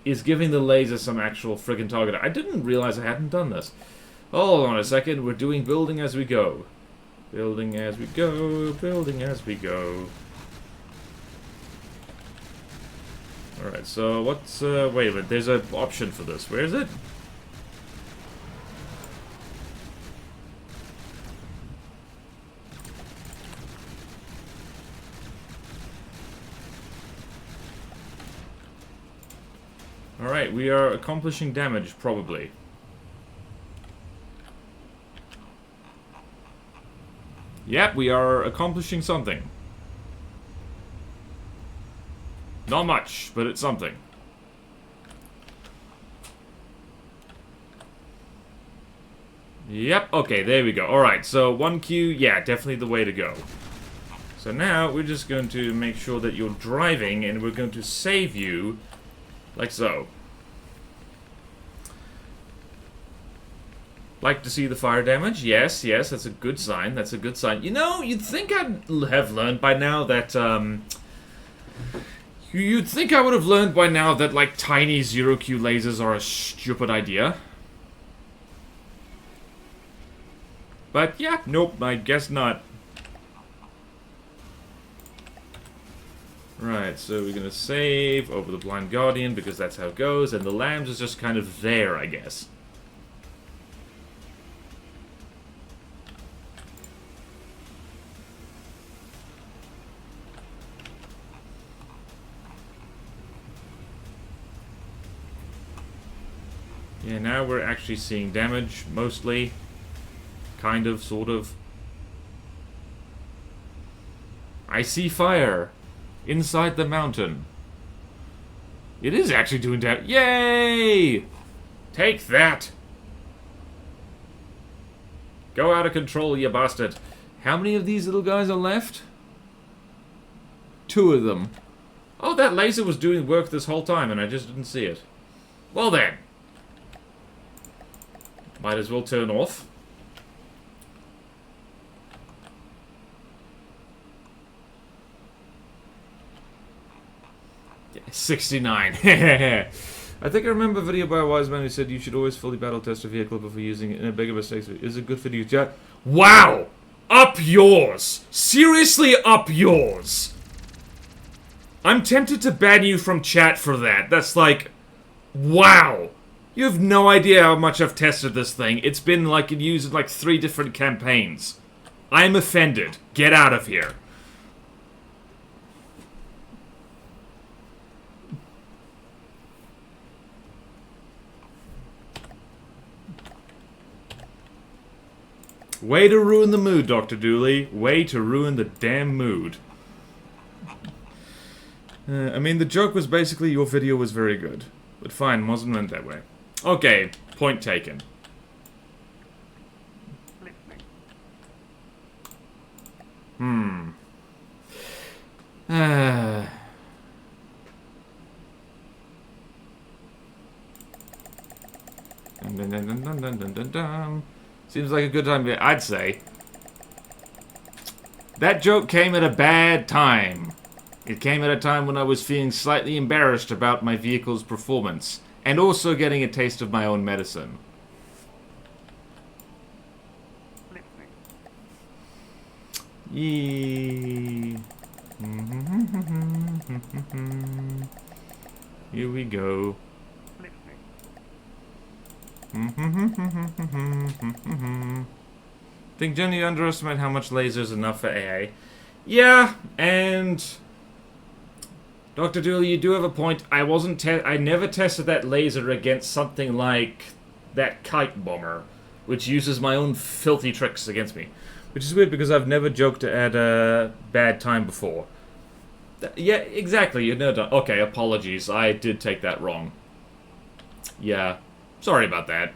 Is giving the laser some actual friggin' target. I didn't realize I hadn't done this. Hold on a second, we're doing building as we go. Building as we go, building as we go. Alright, so what's, wait a minute, there's an option for this. Where is it? Alright, we are accomplishing damage, probably. Yep, we are accomplishing something. Not much, but it's something. Yep, okay, there we go. Alright, so 1Q, yeah, definitely the way to go. So now, we're just going to make sure that you're driving, and we're going to save you, like so. Like to see the fire damage? Yes, yes, that's a good sign, that's a good sign. You know, you'd think I'd have learned by now that, You'd think I would have learned by now that, like, tiny zero-Q lasers are a stupid idea. But, yeah, nope, I guess not. Right, so we're gonna save over the Blind Guardian, because that's how it goes, and the Lambs is just kind of there, I guess. Yeah, now we're actually seeing damage, mostly. Kind of, sort of. I see fire inside the mountain. It is actually doing damage. Yay! Take that! Go out of control, you bastard. How many of these little guys are left? 2 of them. Oh, that laser was doing work this whole time and I just didn't see it. Well then. Might as well turn off. Yeah, 69. I think I remember a video by a wise man who said you should always fully battle test a vehicle before using it in a bigger mistake. Is it good for you, chat? Wow! Up yours! Seriously, up yours! I'm tempted to ban you from chat for that. That's like... Wow! You have no idea how much I've tested this thing. It's been like used in like 3 different campaigns. I'm offended. Get out of here. Way to ruin the mood, Dr. Dooley. Way to ruin the damn mood. I mean, the joke was basically your video was very good. But fine, wasn't meant that way. Okay, point taken. Listening. Dun, dun, dun, dun, dun, dun, dun, dun, dun. Seems like a good time, I'd say. That joke came at a bad time. It came at a time when I was feeling slightly embarrassed about my vehicle's performance, and also getting a taste of my own medicine. Listening. Yee. Here we go. Listening. Think Jenny underestimate how much laser is enough for AA. Yeah, and Dr. Dooley, you do have a point. I never tested that laser against something like that kite bomber, which uses my own filthy tricks against me. Which is weird because I've never joked at a bad time before. Yeah, exactly. You know. Okay, apologies. I did take that wrong. Yeah, sorry about that.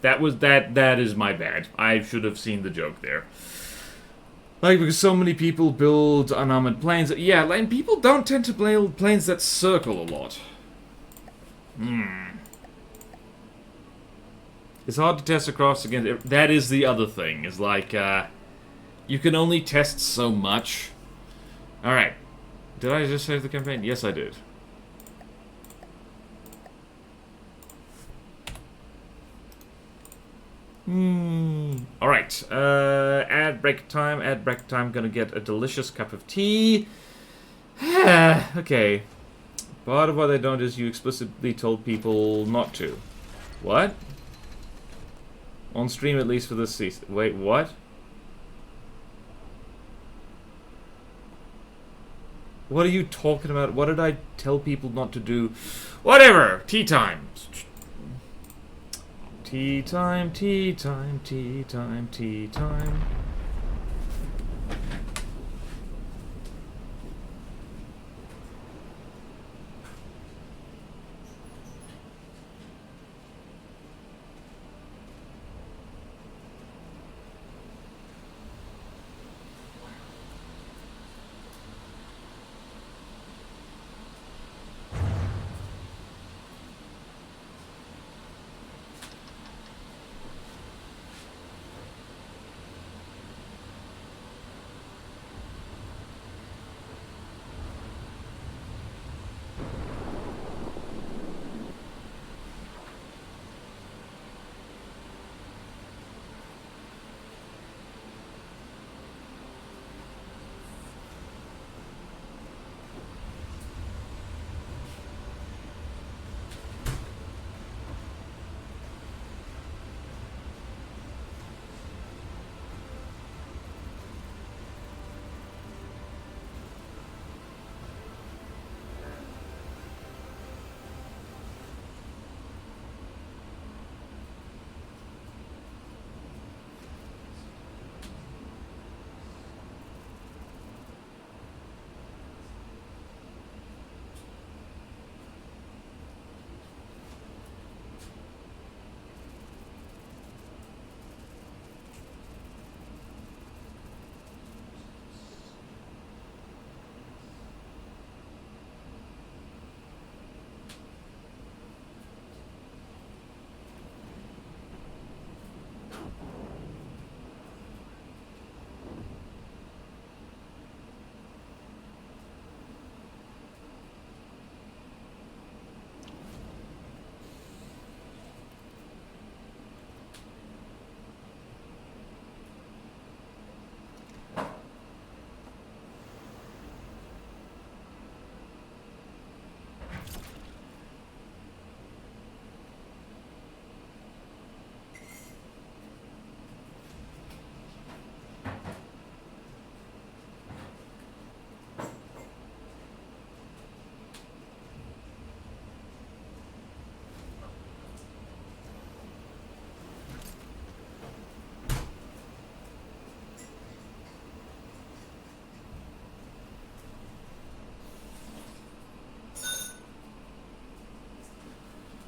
That is my bad. I should have seen the joke there. Like, because so many people build unarmored planes. Yeah, and people don't tend to build planes that circle a lot. It's hard to test across against. That is the other thing. Is like, you can only test so much. Alright. Did I just save the campaign? Yes, I did. Alright, ad break time, gonna get a delicious cup of tea. Okay. Part of what they don't is you explicitly told people not to. What? On stream, at least for this season. Wait, what? What are you talking about? What did I tell people not to do? Whatever! Tea time! Tea time, tea time, tea time, tea time.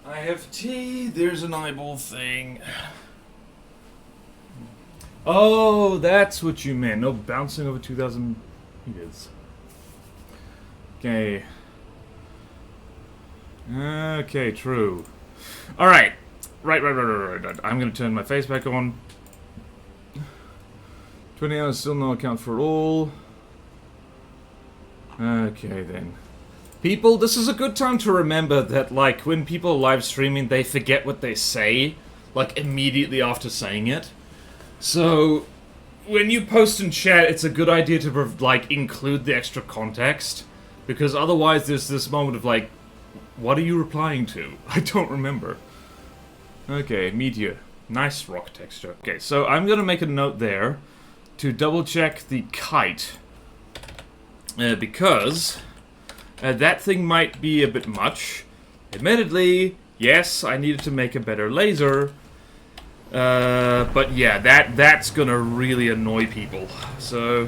I have tea. There's an eyeball thing. Oh, that's what you meant. No bouncing over 2,000 meters. Okay. Okay, true. Alright. Right. I'm gonna turn my face back on. 20 hours still no account for all. Okay, then. People, this is a good time to remember that, like, when people are live streaming, they forget what they say, like, immediately after saying it. So, when you post in chat, it's a good idea to, like, include the extra context, because otherwise there's this moment of, like, what are you replying to? I don't remember. Okay, meteor. Nice rock texture. Okay, so I'm gonna make a note there to double check the kite, because that thing might be a bit much. Admittedly, yes, I needed to make a better laser. But yeah, that's gonna really annoy people. So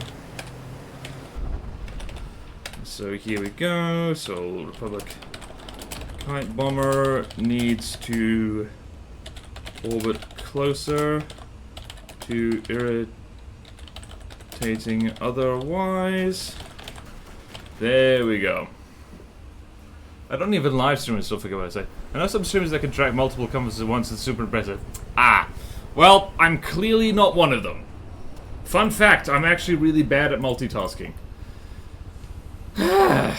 here we go. So Republic Kite Bomber needs to orbit closer to irritating otherwise. There we go. I don't even live stream and still forget what I say. I know some streamers that can track multiple compasses at once. It's super impressive. Ah. Well, I'm clearly not one of them. Fun fact, I'm actually really bad at multitasking. I'm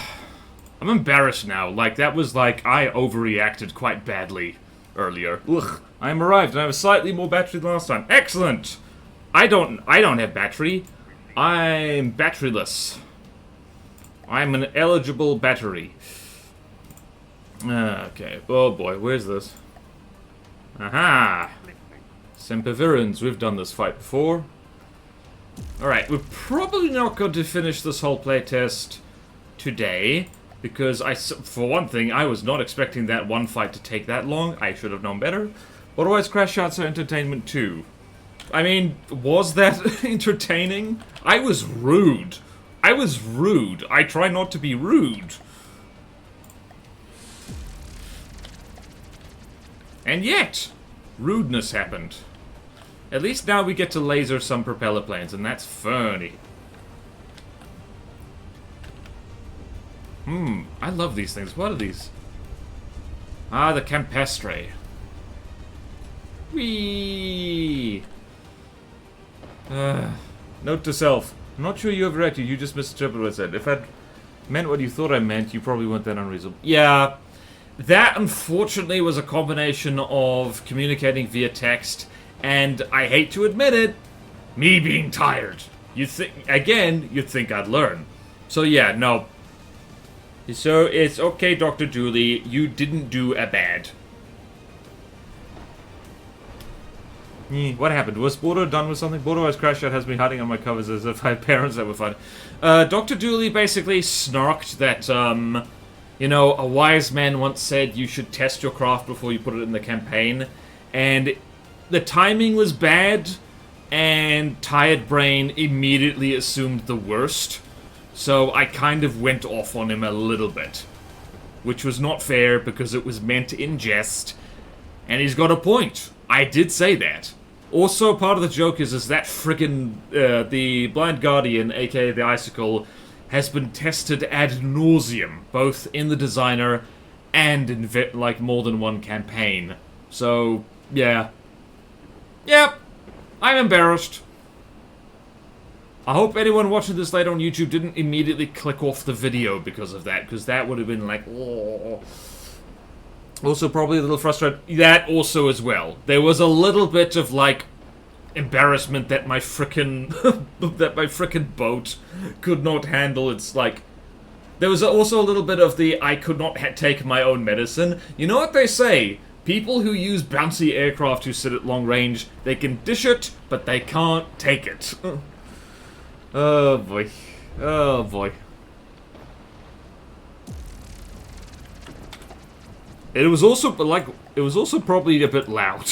embarrassed now. Like, that was like, I overreacted quite badly earlier. Ugh. I'm arrived and I have slightly more battery than last time. Excellent! I don't have battery. I'm batteryless. I'm an eligible battery. Okay. Oh boy, where's this? Aha! Sempervirens, we've done this fight before. Alright, we're probably not going to finish this whole playtest today, because for one thing, I was not expecting that one fight to take that long. I should have known better. But otherwise, Crash Shots are entertainment too. I mean, was that entertaining? I was rude. I was rude. I try not to be rude. And yet, rudeness happened. At least now we get to laser some propeller planes, and that's funny. I love these things. What are these? Ah, the Campestre. Whee! Note to self. I'm not sure you overreacted, you just misinterpreted what I said. If I'd meant what you thought I meant, you probably weren't that unreasonable. Yeah, that unfortunately was a combination of communicating via text and, I hate to admit it, me being tired. You'd think I'd learn. So yeah, no. So it's okay, Dr. Dooley, you didn't do a bad. What happened? Was Bordeaux done with something? Bordeaux's Crash Shot has been hiding on my covers as if I had parents that were fun. Dr. Dooley basically snarked that, you know, a wise man once said you should test your craft before you put it in the campaign. And the timing was bad, and Tired Brain immediately assumed the worst. So I kind of went off on him a little bit. Which was not fair, because it was meant in jest. And he's got a point. I did say that. Also, part of the joke is that friggin' the Blind Guardian, aka the Icicle, has been tested ad nauseum, both in the designer and in, like, more than one campaign. So, yeah. Yep. I'm embarrassed. I hope anyone watching this later on YouTube didn't immediately click off the video because of that, because that would have been like, oh. Also, probably a little frustrated. That also as well. There was a little bit of, like, embarrassment that my frickin' boat could not handle. It's like, there was also a little bit of the I could not take my own medicine. You know what they say? People who use bouncy aircraft who sit at long range, they can dish it, but they can't take it. Oh boy. Oh boy. It was also, like, it was also probably a bit loud.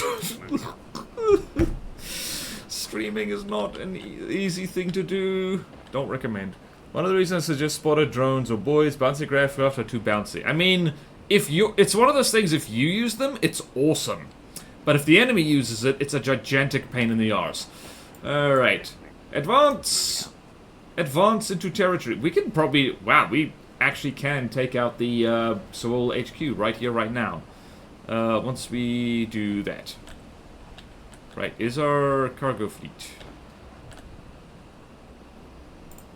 Streaming is not an easy thing to do. Don't recommend. One of the reasons I suggest spotted drones or boys, bouncy aircraft are too bouncy. I mean, it's one of those things, if you use them, it's awesome. But if the enemy uses it, it's a gigantic pain in the arse. Alright. Advance! Advance into territory. We can probably... Wow, we actually can take out the Seoul HQ right here, right now. Once we do that. Right, is our cargo fleet.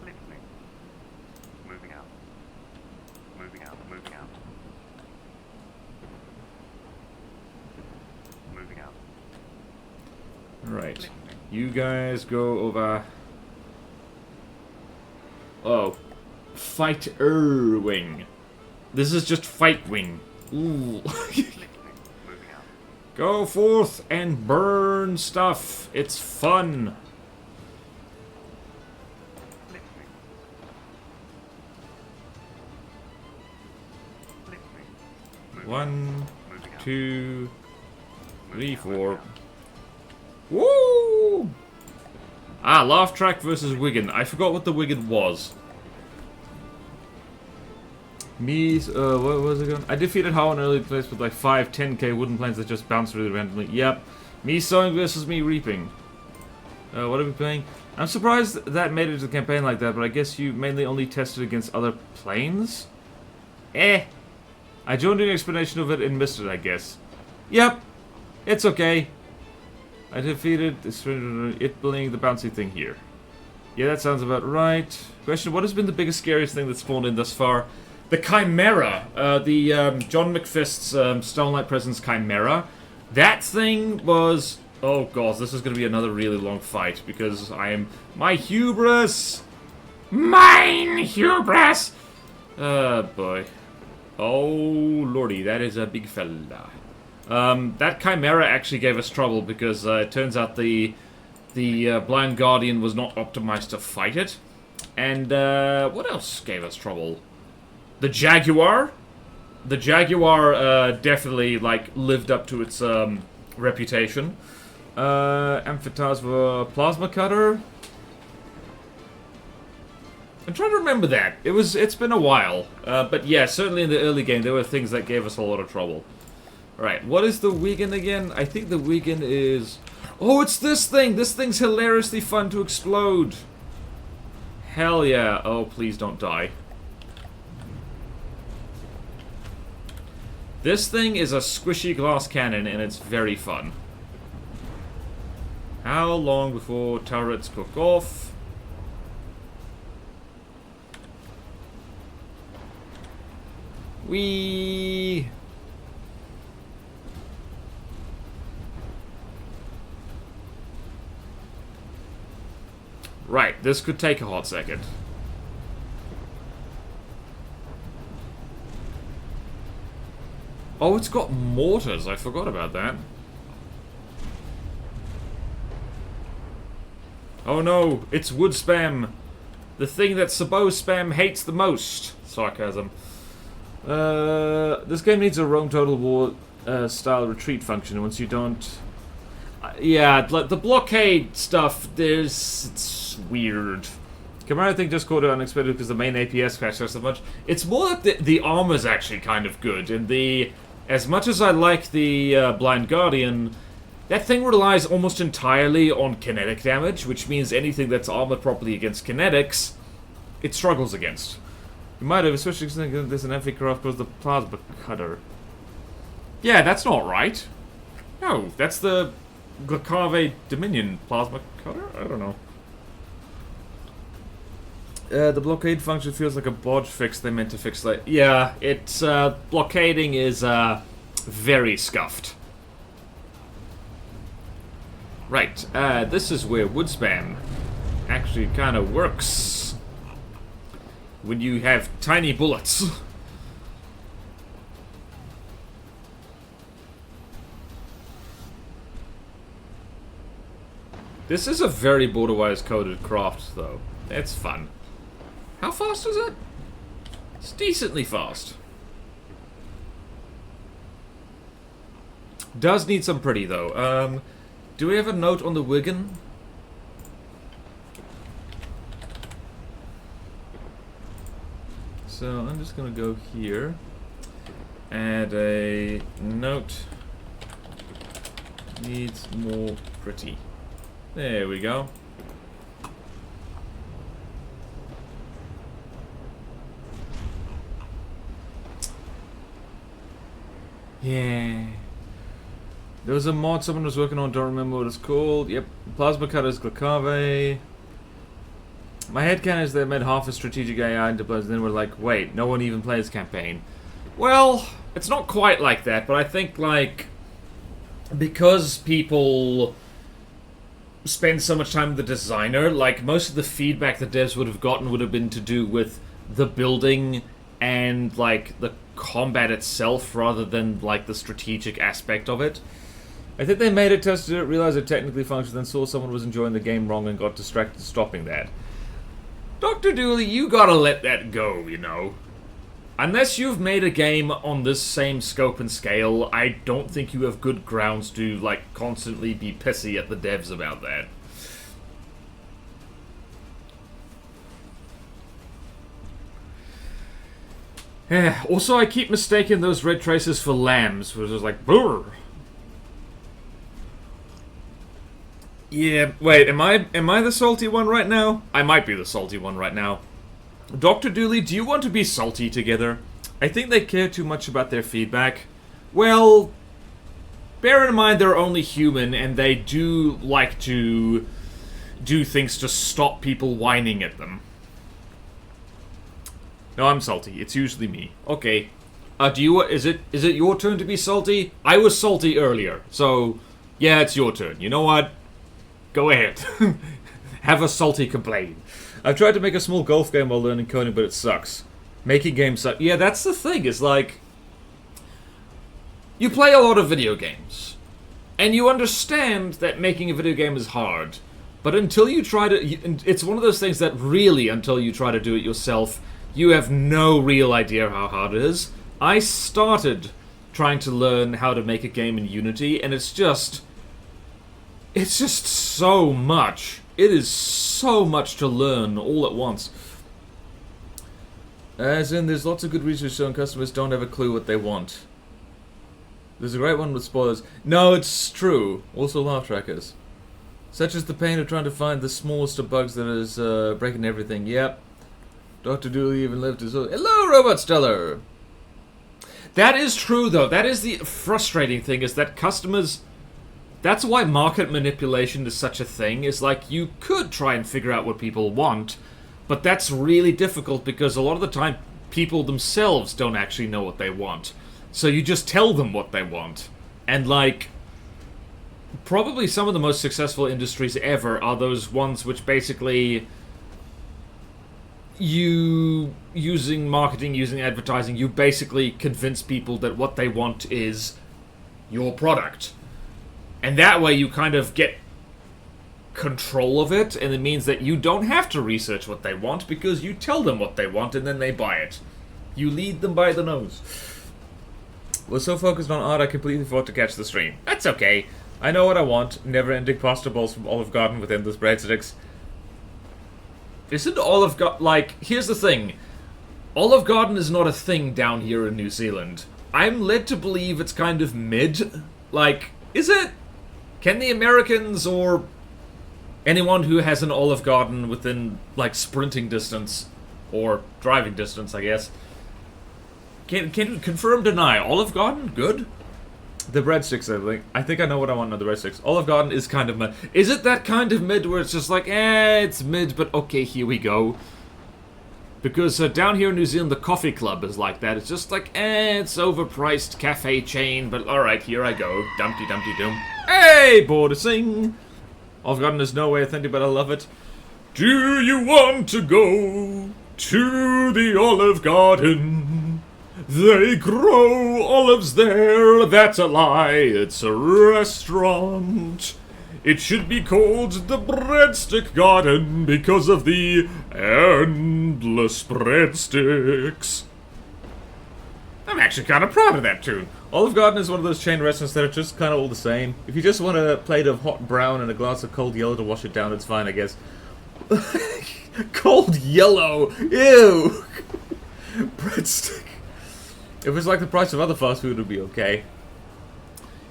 Listening. Moving out. Moving out. Moving out. Moving out. Right. You guys go over... Oh. Fighter wing. This is just fight wing. Ooh. Listening. Moving out. Go forth and burn stuff. It's fun. Listening. Listening. Moving out. 1, Moving out. 2, 3, Moving out. 4. Woo! Ah, Laugh Track versus Wigan. I forgot what the Wigan was. What was it going? I defeated How in early place with like 5, 10k wooden planes that just bounce really randomly. Yep. Me sowing versus me reaping. What are we playing? I'm surprised that made it to the campaign like that, but I guess you mainly only tested against other planes? I joined an explanation of it and missed it, I guess. Yep. It's okay. I defeated it bullying the bouncy thing here. Yeah, that sounds about right. Question, what has been the biggest, scariest thing that's spawned in thus far? The Chimera. John McFist's Starlight Presence Chimera. That thing was... Oh god, this is going to be another really long fight because I am... My hubris! Mine hubris! Boy. Oh lordy, that is a big fella. That Chimera actually gave us trouble because it turns out the Blind Guardian was not optimized to fight it. And what else gave us trouble? The Jaguar? The Jaguar definitely like lived up to its reputation. Amphitasma Plasma Cutter. I'm trying to remember that. It's been a while. But yeah, certainly in the early game there were things that gave us a lot of trouble. Right, what is the Wigan again? I think the Wigan is... Oh, it's this thing! This thing's hilariously fun to explode! Hell yeah. Oh, please don't die. This thing is a squishy glass cannon, and it's very fun. How long before turrets cook off? Whee! Right, this could take a hot second. Oh, it's got mortars. I forgot about that. Oh no, it's wood spam. The thing that Sabot spam hates the most. Sarcasm. This game needs a Rome Total War style retreat function. Once you don't... yeah, like the blockade stuff, it's weird. Camaro, I think, just caught it unexpected because the main APS crashed so much. It's more that the armor's actually kind of good, and as much as I like the Blind Guardian, that thing relies almost entirely on kinetic damage, which means anything that's armored properly against kinetics, it struggles against. You might have, especially considering there's an amphicraft with the Plasma Cutter. Yeah, that's not right. No, that's the Glacave Dominion Plasma Cutter? I don't know. The blockade function feels like a bodge fix they meant to fix later. Yeah, it's, blockading is, very scuffed. Right, this is where wood spam actually kind of works. When you have tiny bullets. This is a very border-wise coded craft, though. It's fun. How fast is it? It's decently fast. Does need some pretty, though. Do we have a note on the Wigan? So, I'm just gonna go here. add a note. Needs more pretty. There we go. Yeah. There was a mod someone was working on, don't remember what it's called. Yep. Plasma Cutters Glacave. My headcanon is they made half a strategic AI into Bloods, and then we're like, wait, no one even plays campaign. Well, it's not quite like that, but I think, like, because people spend so much time with the designer, like, most of the feedback the devs would have gotten would have been to do with the building and, like, the combat itself rather than, like, the strategic aspect of it. I think they made it, tested it, realized it technically functioned, then saw someone was enjoying the game wrong and got distracted stopping that. Dr. Dooley, you gotta let that go, you know. Unless you've made a game on this same scope and scale, I don't think you have good grounds to, like, constantly be pissy at the devs about that. Yeah, also, I keep mistaking those red traces for lambs, which is like, brr. Yeah, wait, am I the salty one right now? I might be the salty one right now. Dr. Dooley, do you want to be salty together? I think they care too much about their feedback. Well, bear in mind they're only human, and they do like to do things to stop people whining at them. No, I'm salty. It's usually me. Okay. Is it your turn to be salty? I was salty earlier, so yeah, it's your turn. You know what? Go ahead. Have a salty complaint. I've tried to make a small golf game while learning coding, but it sucks. Making games suck. Yeah, that's the thing, is like, you play a lot of video games, and you understand that making a video game is hard, but until you try to, it's one of those things that really, until you try to do it yourself, you have no real idea how hard it is. I started trying to learn how to make a game in Unity, and it's just so much. It is so much to learn all at once. As in, there's lots of good research showing customers don't have a clue what they want. There's a great one with spoilers. No, it's true. Also laugh trackers. Such as the pain of trying to find the smallest of bugs that is breaking everything. Yep. Dr. Dooley even lived his own. Hello, Robot Stellar! That is true, though. That is the frustrating thing, is that customers... That's why market manipulation is such a thing, is like, you could try and figure out what people want, but that's really difficult because a lot of the time, people themselves don't actually know what they want. So you just tell them what they want. And like, probably some of the most successful industries ever are those ones which basically, using marketing, using advertising, you basically convince people that what they want is your product. And that way you kind of get control of it, and it means that you don't have to research what they want because you tell them what they want and then they buy it. You lead them by the nose. Was so focused on art I completely forgot to catch the stream. That's okay. I know what I want. Never-ending pasta bowls from Olive Garden with endless breadsticks. Isn't Olive Garden... Like, here's the thing. Olive Garden is not a thing down here in New Zealand. I'm led to believe it's kind of mid. Like, is it? Can the Americans or anyone who has an Olive Garden within, like, sprinting distance, or driving distance, I guess, can confirm, deny, Olive Garden, good? The breadsticks, I think I know what I want on the breadsticks. Olive Garden is kind of mid. Is it that kind of mid where it's just like, it's mid, but okay, here we go? Because down here in New Zealand, the coffee club is like that. It's just like, it's overpriced cafe chain, but alright, here I go. Dumpty Dumpty Dum. Hey, bored to sing! Olive Garden is no way authentic, but I love it. Do you want to go to the Olive Garden? They grow olives there, that's a lie, it's a restaurant. It should be called the Breadstick Garden because of the endless breadsticks. I'm actually kind of proud of that tune. Olive Garden is one of those chain restaurants that are just kind of all the same. If you just want a plate of hot brown and a glass of cold yellow to wash it down, it's fine, I guess. Cold yellow! Ew! Breadstick. If it's like the price of other fast food, it would be okay.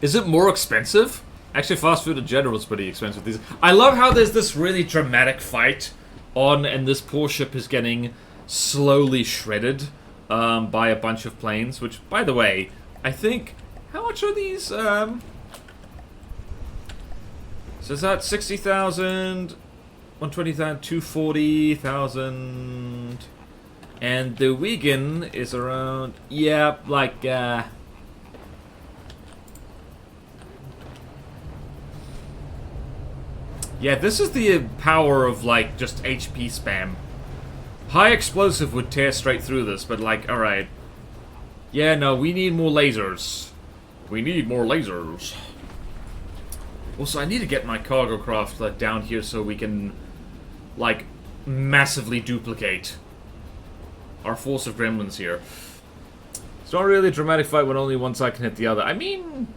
Is it more expensive? Actually, fast food in general is pretty expensive. I love how there's this really dramatic fight on, and this poor ship is getting slowly shredded by a bunch of planes. Which, by the way, I think... How much are these? So is that 60,000, 120,000, 240,000... And the Wigan is around... Yeah, like... Yeah, this is the power of, like, just HP spam. High explosive would tear straight through this, but, like, alright. Yeah, no, we need more lasers. We need more lasers. Also, I need to get my cargo craft down here so we can, like, massively duplicate our force of gremlins here. It's not really a dramatic fight when only one side can hit the other. I mean...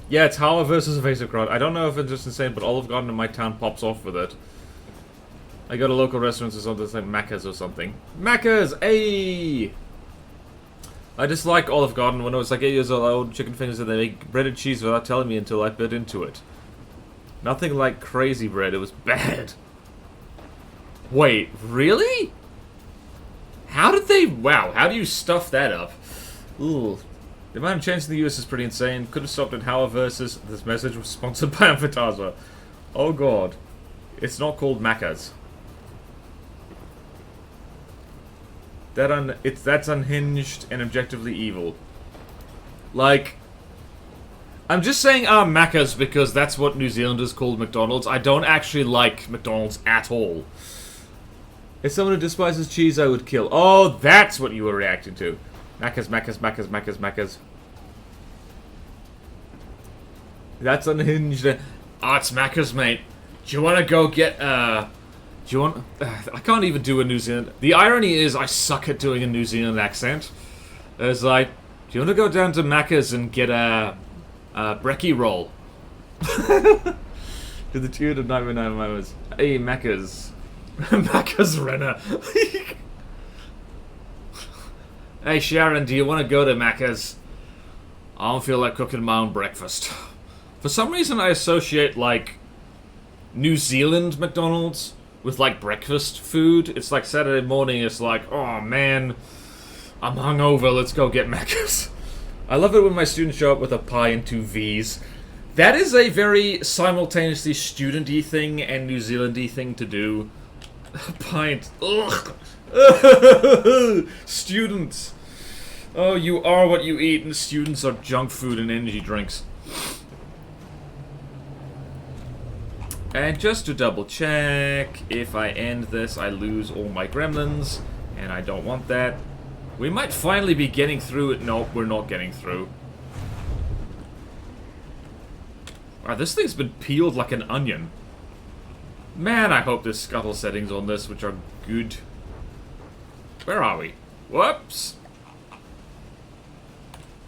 Yeah, it's Howler versus Evasive Crowd. I don't know if it's just insane, but Olive Garden in my town pops off with it. I go to local restaurants or something, like Macca's or something. Macca's! Ayy! I dislike Olive Garden. When I was like 8 years old, I ordered chicken fingers and they make breaded cheese without telling me until I bit into it. Nothing like crazy bread, it was bad. Wait, really? How did they... Wow, how do you stuff that up? Ooh. The amount of change in the US is pretty insane. Could have stopped at Howler versus. This message was sponsored by Amphitasma. Oh god. It's not called Macca's. That's unhinged and objectively evil. Like... I'm just saying Macca's because that's what New Zealanders call McDonald's. I don't actually like McDonald's at all. If someone who despises cheese, I would kill. Oh, that's what you were reacting to. Macca's, Macca's, Macca's, Macca's, Macca's. That's unhinged. Oh, it's Macca's, mate. Do you want to go get, do you want... I can't even do a New Zealand... The irony is I suck at doing a New Zealand accent. It's like, do you want to go down to Macca's and get a brekkie roll? To the tune of 99 Moments. Hey, Macca's. Macca's Renner. Hey Sharon, do you want to go to Macca's? I don't feel like cooking my own breakfast. For some reason I associate, like, New Zealand McDonald's with, like, breakfast food. It's like Saturday morning, it's like, oh man, I'm hungover, let's go get Macca's. I love it when my students show up with a pie and 2 V's. That is a very simultaneously student-y thing and New Zealand-y thing to do. Pint. Ugh. Students. Oh, you are what you eat, and students are junk food and energy drinks. And just to double check, if I end this, I lose all my gremlins, and I don't want that. We might finally be getting through it. Nope, we're not getting through. Wow, this thing's been peeled like an onion. Man, I hope there's scuttle settings on this, which are good. Where are we? Whoops!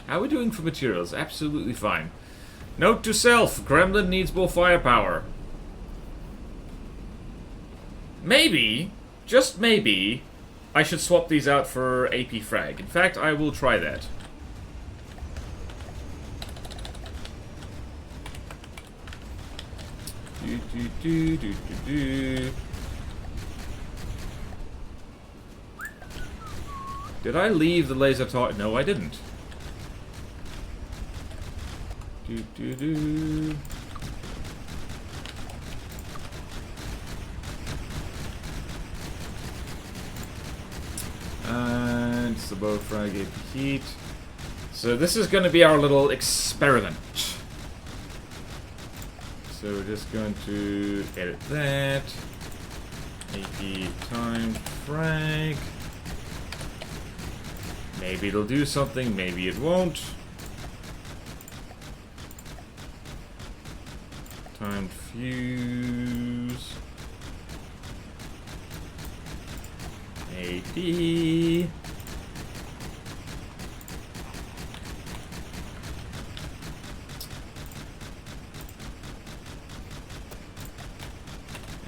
How are we doing for materials? Absolutely fine. Note to self, Gremlin needs more firepower. Maybe, just maybe, I should swap these out for AP Frag. In fact, I will try that. Did I leave the laser target? No, I didn't. And it's the bow frag AP heat. So this is going to be our little experiment. So we're just going to edit that. AP time frag. Maybe it'll do something, maybe it won't. Timed fuse. AP.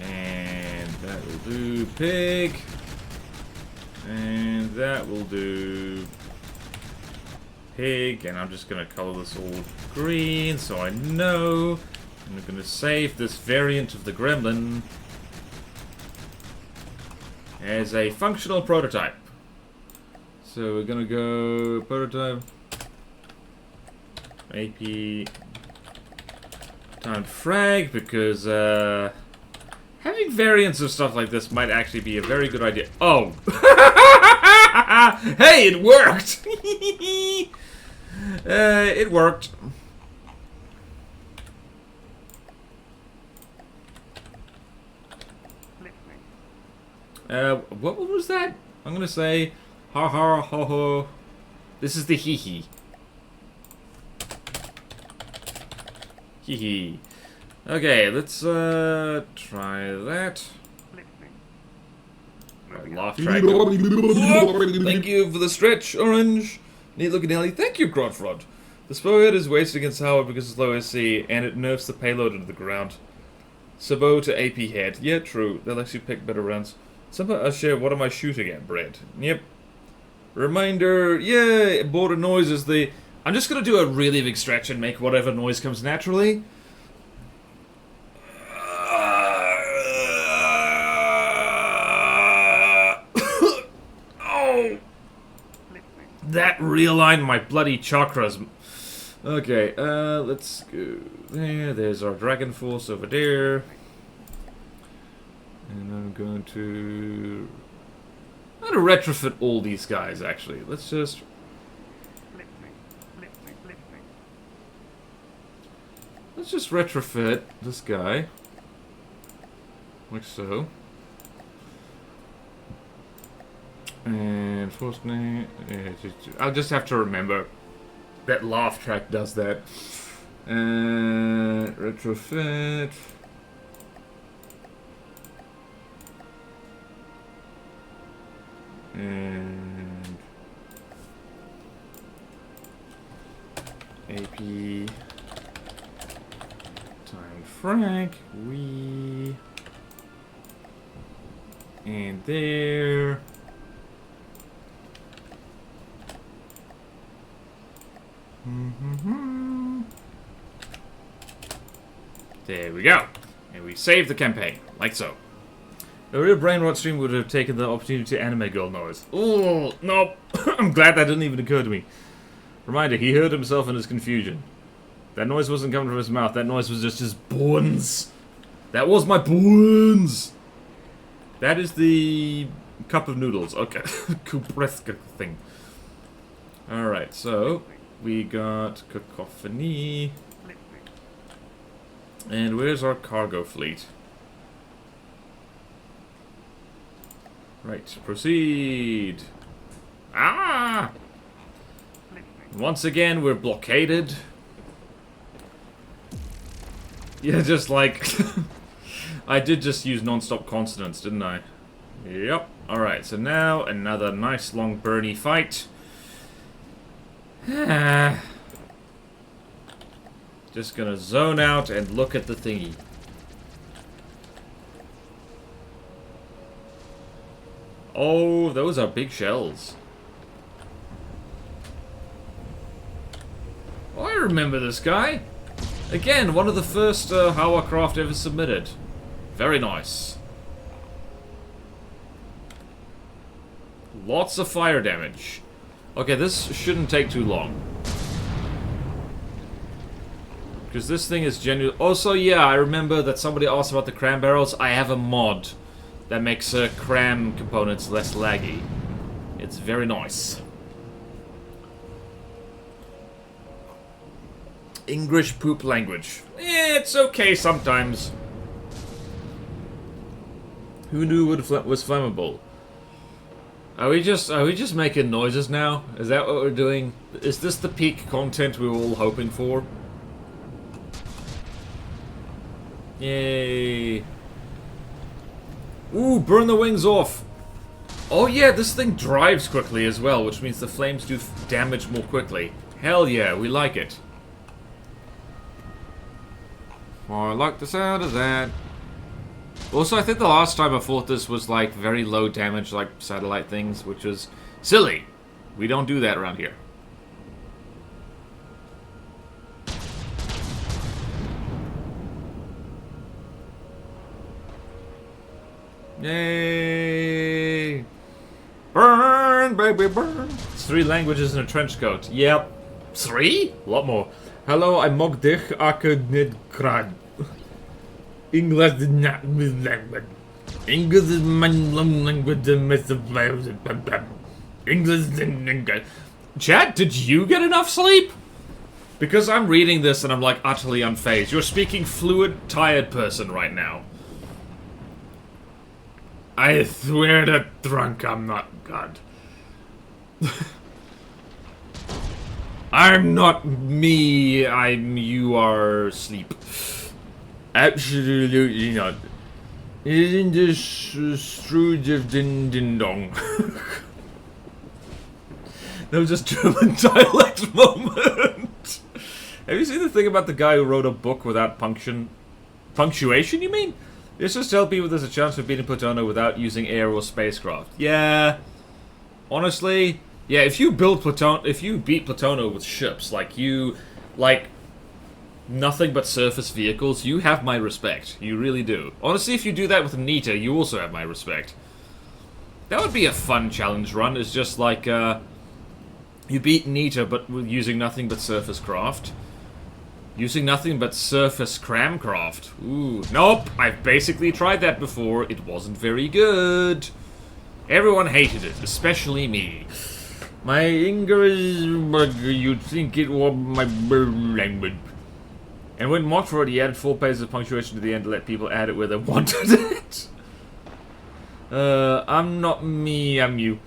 And that will do pig. And that will do pig, and I'm just gonna color this all green so I know. I'm gonna save this variant of the gremlin as a functional prototype. So we're gonna go prototype AP time frag, because having variants of stuff like this might actually be a very good idea. Oh! Hey, it worked! It worked. What was that? I'm gonna say, ha ha ho ho. This is the hee hee. Hee hee. Okay, let's try that. Right, laugh track. Thank you for the stretch, Orange. Neat looking Ellie. Thank you, Grotfrod. The Spohead is wasted against Howard because it's low SC, and it nerfs the payload into the ground. Sabo to AP head. Yeah, true. They'll actually pick better rounds. Somehow I share, what am I shooting at, Brad? Yep. Reminder, yeah, border noise is the... I'm just gonna do a really big stretch and make whatever noise comes naturally. Oh! That realigned my bloody chakras. Okay, let's go there. There's our Dragon Force over there. And I'm going to retrofit all these guys, actually. Let's just... Let's just retrofit this guy. Like so. And first name... I'll just have to remember that laugh track does that. And retrofit... And AP time frag, we and there. There we go. And we save the campaign, like so. A real brain rot stream would have taken the opportunity to animate girl noise. Oh, no. I'm glad that didn't even occur to me. Reminder, he heard himself in his confusion. That noise wasn't coming from his mouth. That noise was just his bones. That was my bones. That is the cup of noodles. Okay. Kupreska thing. Alright, so we got cacophony. And where's our cargo fleet? Right, proceed. Ah! Once again, we're blockaded. Yeah, just like... I did just use non-stop consonants, didn't I? Yep. Alright, so now another nice long Bernie fight. Just gonna zone out and look at the thingy. Oh, those are big shells. Oh, I remember this guy. Again, one of the first Hovercraft ever submitted. Very nice. Lots of fire damage. Okay, this shouldn't take too long. Because this thing is genuine. Also, yeah, I remember that somebody asked about the cram barrels. I have a mod that makes cram components less laggy. It's very nice. English poop language. It's okay sometimes. Who knew it was flammable? Are we just making noises now? Is that what we're doing? Is this the peak content we were all hoping for? Yay. Ooh, burn the wings off. Oh yeah, this thing drives quickly as well, which means the flames do damage more quickly. Hell yeah, we like it. I like the sound of that. Also, I think the last time I fought this was like very low damage, like satellite things, which was silly. We don't do that around here. Yay! Burn, baby, burn. It's 3 languages in a trench coat. Yep. 3? A lot more. Hello, I'm Mog dich nid krad. English is not my language. English is my language. English is English. Chad, did you get enough sleep? Because I'm reading this and I'm like utterly unfazed. You're speaking fluid, tired person right now. I swear to drunk I'm not God. I'm not me, you are sleep. Absolutely not. Isn't this Scrooge of Din Din Dong? That was just German dialect moment. Have you seen the thing about the guy who wrote a book without punctuation, you mean? This just tell people there's a chance of beating Plutona without using air or spacecraft. Yeah. Honestly, yeah, if you beat Plutona with ships, like nothing but surface vehicles, you have my respect. You really do. Honestly, if you do that with Nita, you also have my respect. That would be a fun challenge run. It's just like, you beat Nita, but using nothing but surface craft. Using nothing but surface cramcraft. Ooh. Nope, I've basically tried that before. It wasn't very good. Everyone hated it, especially me. My English, you'd think it was my language. And when mocked for it, he added 4 pages of punctuation to the end to let people add it where they wanted it. I'm not me, I'm you.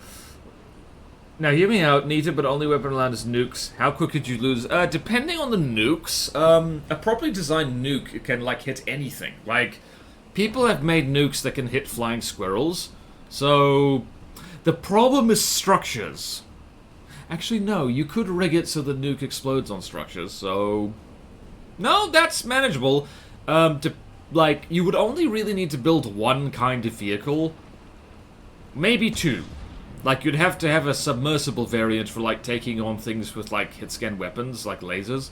Now, hear me out, Nita, but only weapon allowed is nukes. How quick could you lose? Depending on the nukes, a properly designed nuke can, like, hit anything. Like, people have made nukes that can hit flying squirrels. So, the problem is structures. Actually, no, you could rig it so the nuke explodes on structures, so... No, that's manageable. Like, you would only really need to build 1 kind of vehicle. Maybe 2. Like, you'd have to have a submersible variant for, like, taking on things with, like, hit-scan weapons, like lasers.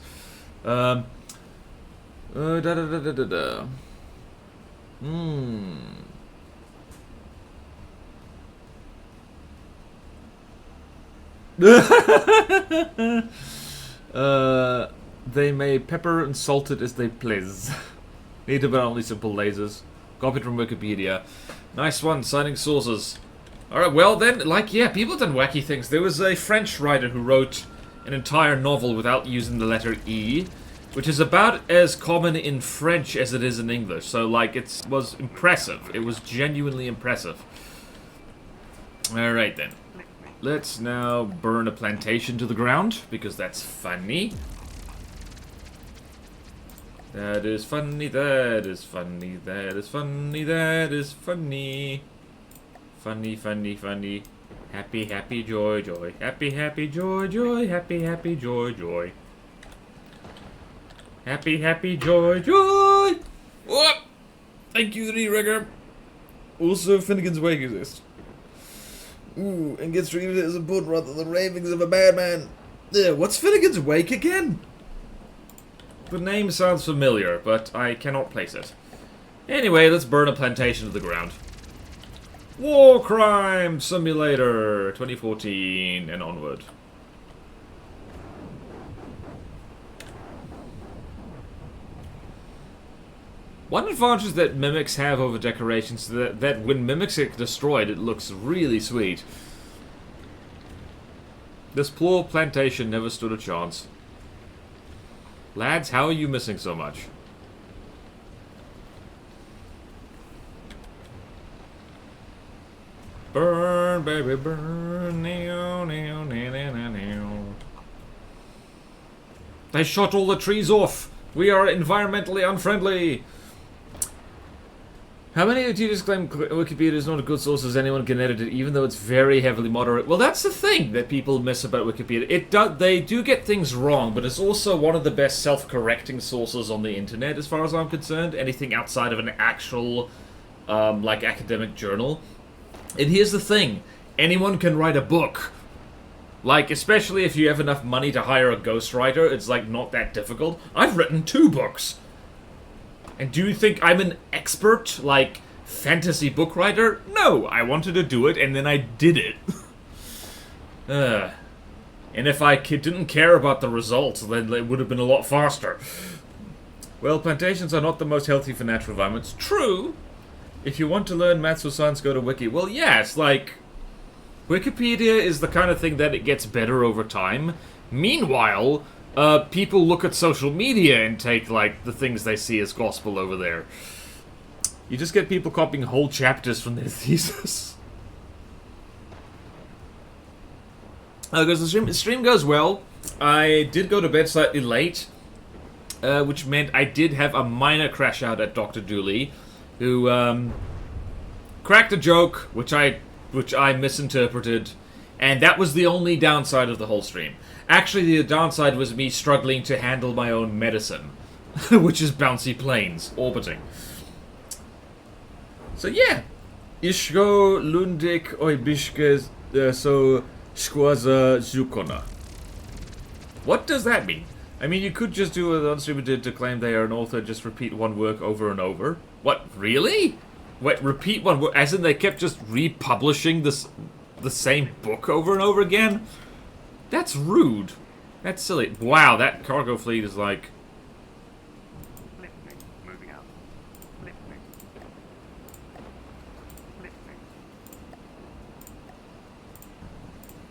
They may pepper and salt it as they please. Need but only simple lasers. Copied from Wikipedia. Nice one, citing sources. Alright, well then, like, yeah, people have done wacky things. There was a French writer who wrote an entire novel without using the letter E, which is about as common in French as it is in English. So, like, it was impressive. It was genuinely impressive. Alright then. Let's now burn a plantation to the ground, because that's funny. That is funny, that is funny, that is funny, that is funny. Funny, funny, funny. Happy, happy, joy, joy. Happy, happy, joy, joy. Happy, happy, joy, joy. Happy, happy, joy, joy. Whoop! Thank you, 3D Rigger. Also, Finnegan's Wake exists. Ooh, and gets treated as a book rather than ravings of a bad man. What's Finnegan's Wake again? The name sounds familiar, but I cannot place it. Anyway, let's burn a plantation to the ground. War Crime Simulator 2014 and onward. One advantage that mimics have over decorations is that when mimics get destroyed, it looks really sweet. This poor plantation never stood a chance. Lads, how are you missing so much? Burn, baby, burn. Neow, neow, neow, neow, neow. They shot all the trees off. We are environmentally unfriendly. How many of you just claim Wikipedia is not a good source as anyone can edit it, even though it's very heavily moderate? Well, that's the thing that people miss about Wikipedia. They do get things wrong, but it's also one of the best self-correcting sources on the internet, as far as I'm concerned. Anything outside of an actual, like, academic journal. And here's the thing. Anyone can write a book. Like, especially if you have enough money to hire a ghostwriter, it's, like, not that difficult. I've written 2 books. And do you think I'm an expert? Like, fantasy book writer? No, I wanted to do it and then I did it. And if I didn't care about the results, then it would have been a lot faster. Well, plantations are not the most healthy for natural environments. True. If you want to learn maths or science, go to Wiki. Well, yes, like, Wikipedia is the kind of thing that it gets better over time. Meanwhile, people look at social media and take, like, the things they see as gospel over there. You just get people copying whole chapters from their thesis. Because the stream goes well. I did go to bed slightly late, which meant I did have a minor crash out at Dr. Dooley, who cracked a joke, which I misinterpreted, and that was the only downside of the whole stream. Actually, the downside was me struggling to handle my own medicine, which is bouncy planes orbiting. So yeah, Ishko lundik oibishke so skwaza zukona. What does that mean? I mean, you could just do what Unstreamer did to claim they are an author, just repeat one work over and over. What, really? Wait, repeat one work, as in they kept just republishing the same book over and over again? That's rude. That's silly. Wow, that cargo fleet is like... Lifting. Moving out. Lifting. Lifting.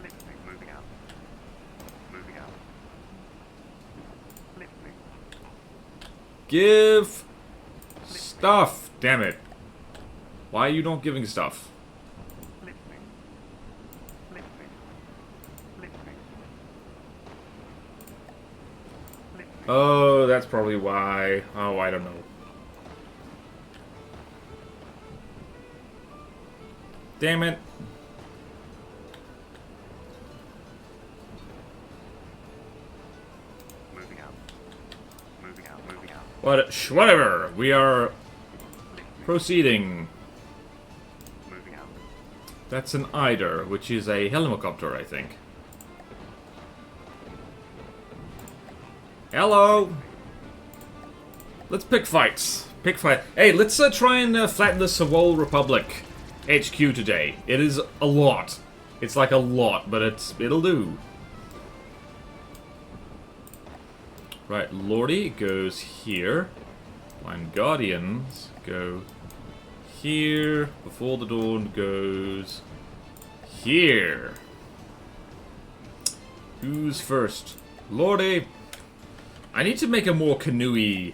Lifting. Moving out. Moving out. Lifting. Give stuff, damn it. Why are you not giving stuff? Lifting. Lifting. Lifting. Lifting. Oh, that's probably why. Oh, I don't know. Damn it. Moving out. Moving out. Moving out. Whatever. We are proceeding. Moving out. That's an eider, which is a helicopter, I think. Hello. Let's pick fights. Pick fight. Hey, let's try and flatten the Sewol Republic HQ today. It is a lot. It's like a lot, but it'll do. Right, Lordy goes here. Line Guardians go here. Before the Dawn goes here. Who's first? Lordy. I need to make a more canoey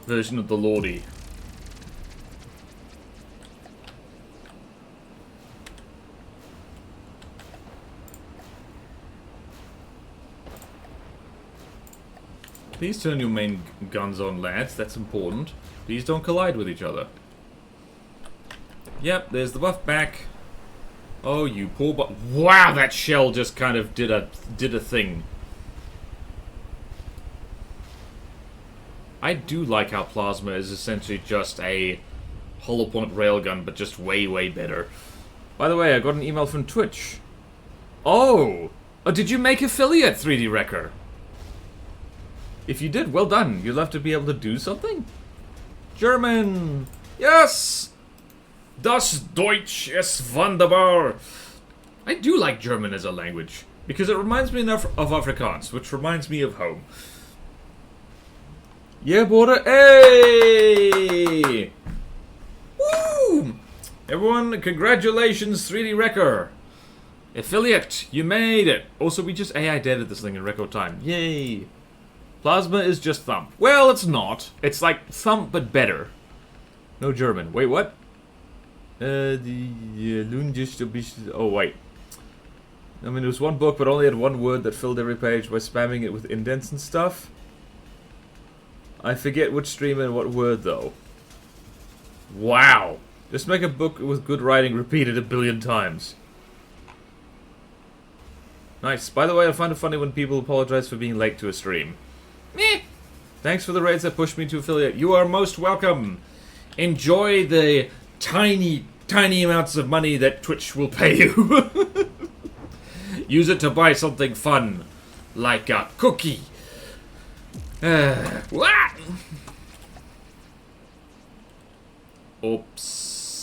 version of the Lordy. Please turn your main guns on, lads. That's important. Please don't collide with each other. Yep, there's the buff back. Oh, you poor wow, that shell just kind of did a thing. I do like how Plasma is essentially just a hollow point railgun, but just way, way better. By the way, I got an email from Twitch. Oh! Did you make affiliate 3D Wrecker? If you did, well done. You'll have to be able to do something. German! Yes! Das Deutsch ist wunderbar! I do like German as a language, because it reminds me enough of Afrikaans, which reminds me of home. Yeah, border. Hey! Woo! Everyone, congratulations, 3D Wrecker. Affiliate, you made it. Also, we just AI deaded this thing in record time. Yay! Plasma is just Thump. Well, it's not. It's like Thump, but better. No German. Wait, what? Oh, wait. I mean, it was one book, but only had one word that filled every page by spamming it with indents and stuff. I forget which stream and what word, though. Wow. Just make a book with good writing repeated 1 billion times. Nice. By the way, I find it funny when people apologize for being late to a stream. Meh. Thanks for the raids that pushed me to affiliate. You are most welcome. Enjoy the tiny, tiny amounts of money that Twitch will pay you. Use it to buy something fun, like a cookie. What? Oops.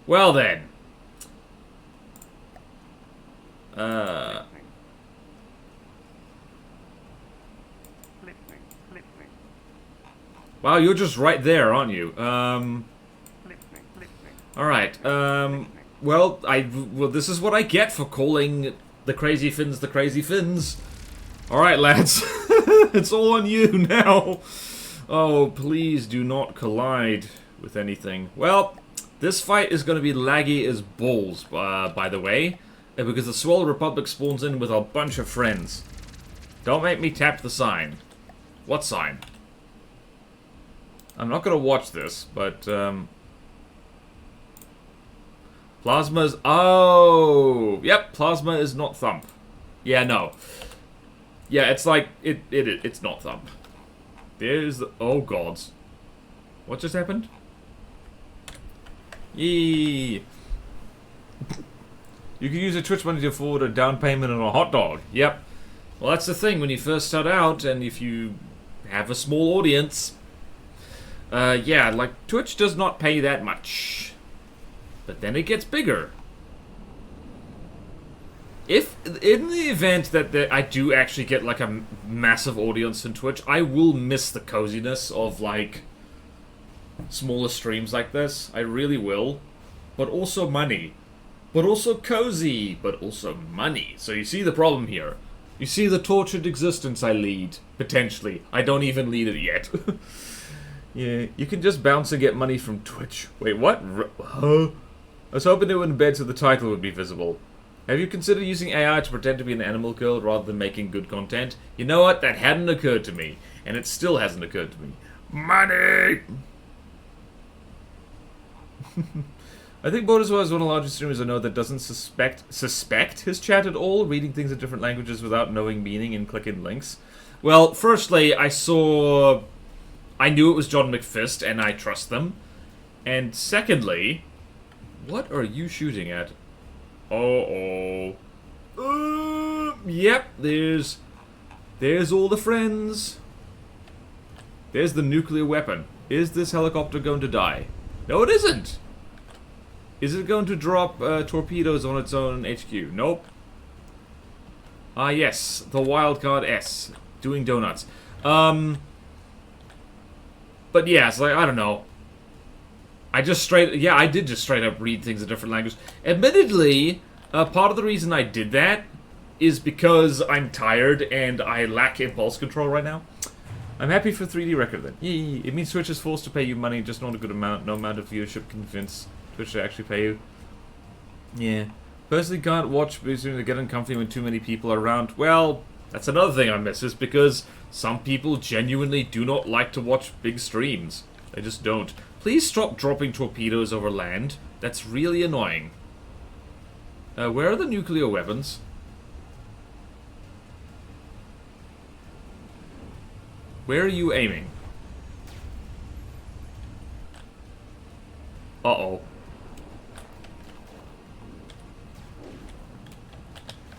Well then. Listening. Listening. Listening. Wow, you're just right there, aren't you? Listening. Listening. Alright, well, this is what I get for calling the Crazy Finns the Crazy Finns. Alright, lads. It's all on you now. Oh, please do not collide with anything. Well, this fight is going to be laggy as balls, by the way, because the Swell Republic spawns in with a bunch of friends. Don't make me tap the sign. What sign? I'm not going to watch this, but, Plasma is... Oh! Yep, Plasma is not Thump. Yeah, no. Yeah, it's like... It's not Thump. There's the... Oh, gods. What just happened? Yee! You can use a Twitch money to afford a down payment on a hot dog. Yep. Well, that's the thing. When you first start out, and if you have a small audience... yeah, like, Twitch does not pay that much. But then it gets bigger. If, in the event that I do actually get, like, a massive audience on Twitch, I will miss the coziness of, like, smaller streams like this. I really will. But also money. But also cozy. But also money. So you see the problem here. You see the tortured existence I lead. Potentially. I don't even lead it yet. Yeah, you can just bounce and get money from Twitch. Wait, what? Huh? I was hoping it would embed so the title would be visible. Have you considered using AI to pretend to be an animal girl rather than making good content? You know what? That hadn't occurred to me. And it still hasn't occurred to me. Money! I think Bodiswa is one of the largest streamers I know that doesn't suspect his chat at all, reading things in different languages without knowing meaning and clicking links. Well, firstly, I knew it was John McFist, and I trust them. And secondly, what are you shooting at? Yep, there's all the friends. There's the nuclear weapon. Is this helicopter going to die? No, it isn't. Is it going to drop torpedoes on its own HQ? Nope. Ah, yes, the Wildcard S, doing donuts. But yeah, it's like, I don't know. I did just straight up read things in different languages. Admittedly, part of the reason I did that is because I'm tired and I lack impulse control right now. I'm happy for 3D record then. Yee. It means Twitch is forced to pay you money, just not a good amount. No amount of viewership can convince Twitch to actually pay you. Yeah. Personally can't watch because they get uncomfy when too many people are around. Well, that's another thing I miss, is because some people genuinely do not like to watch big streams. They just don't. Please stop dropping torpedoes over land. That's really annoying. Where are the nuclear weapons? Where are you aiming? Uh-oh.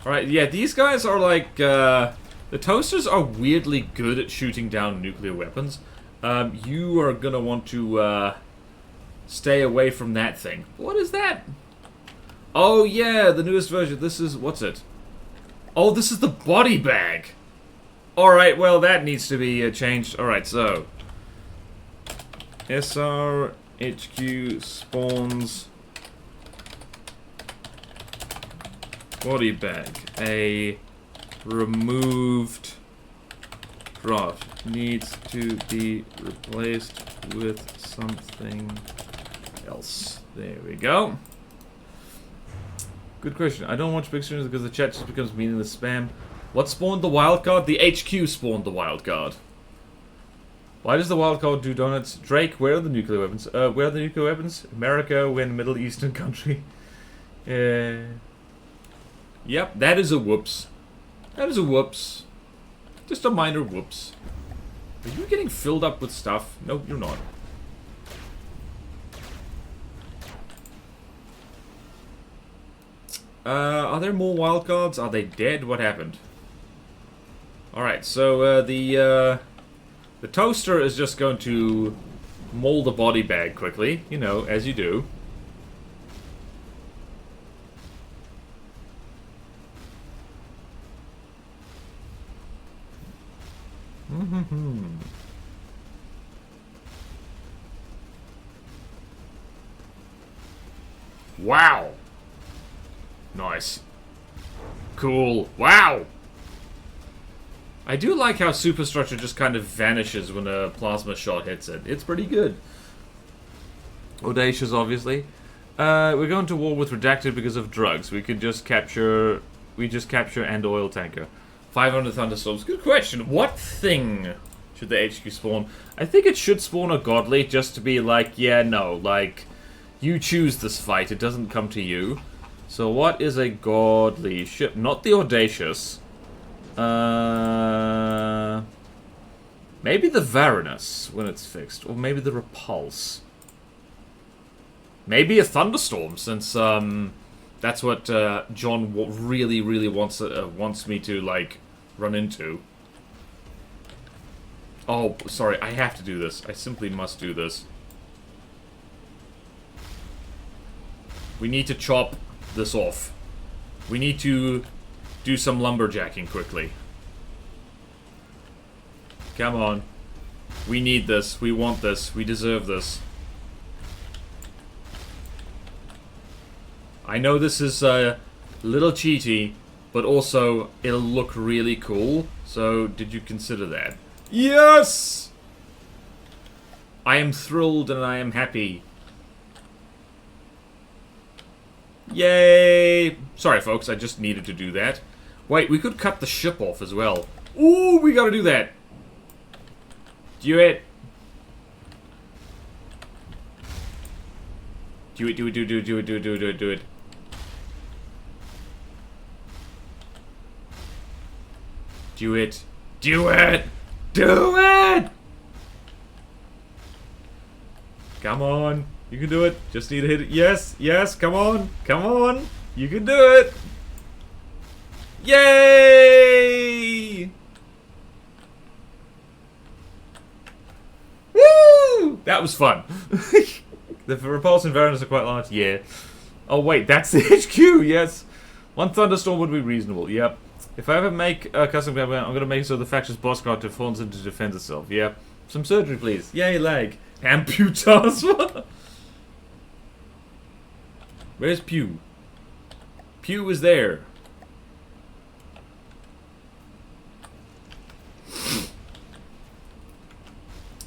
Alright, yeah, these guys are like, the toasters are weirdly good at shooting down nuclear weapons. You are gonna want to, stay away from that thing. What is that? Oh, yeah, the newest version. This is, what's it? Oh, this is the body bag. Alright, well, that needs to be changed. Alright, so. SRHQ spawns body bag. A removed draft needs to be replaced with something else. There we go. Good question. I don't watch big streams because the chat just becomes meaningless spam. What spawned the wildcard? The HQ spawned the wildcard. Why does the wildcard do donuts? Drake, where are the nuclear weapons? Where are the nuclear weapons? America, we're in a Middle Eastern country. Yep, that is a whoops. That is a whoops. Just a minor whoops. Are you getting filled up with stuff? No, you're not. Are there more wildcards? Are they dead? What happened? Alright, so the toaster is just going to mold the body bag quickly, you know, as you do. Wow. Nice. Cool. Wow. I do like how superstructure just kind of vanishes when a plasma shot hits it. It's pretty good. Audacious, obviously. We're going to war with Redacted because of drugs. We just capture and oil tanker. 500 thunderstorms. Good question. What thing should the HQ spawn? I think it should spawn a godly just to be like, yeah, no, like, you choose this fight. It doesn't come to you. So what is a godly ship? Not the Audacious. Maybe the Varanus when it's fixed. Or maybe the Repulse. Maybe a Thunderstorm, since that's what John really, really wants me to, like, run into. Oh, sorry, I have to do this. I simply must do this. We need to chop this off. We need to do some lumberjacking quickly. Come on. We need this. We want this. We deserve this. I know this is a little cheaty, but also it'll look really cool. So, did you consider that? Yes! I am thrilled and I am happy. Yay! Sorry, folks, I just needed to do that. Wait, we could cut the ship off as well. Ooh, we gotta do that. Do it. Do it, do it, do it, do it, do it, do it, do it, do it. Do it. Do it! Do it! Come on. You can do it. Just need to hit it. Yes, yes, come on. Come on. You can do it. Yay! Woo! That was fun. The Repulse and Varanus are quite large. Yeah. Oh, wait, that's the HQ. Yes. One Thunderstorm would be reasonable. Yep. If I ever make a custom game, I'm going to make it so the faction's boss character falls in to defend itself. Yep. Some surgery, please. Yay, lag. Amputasma. Where's Pew? Pew is there.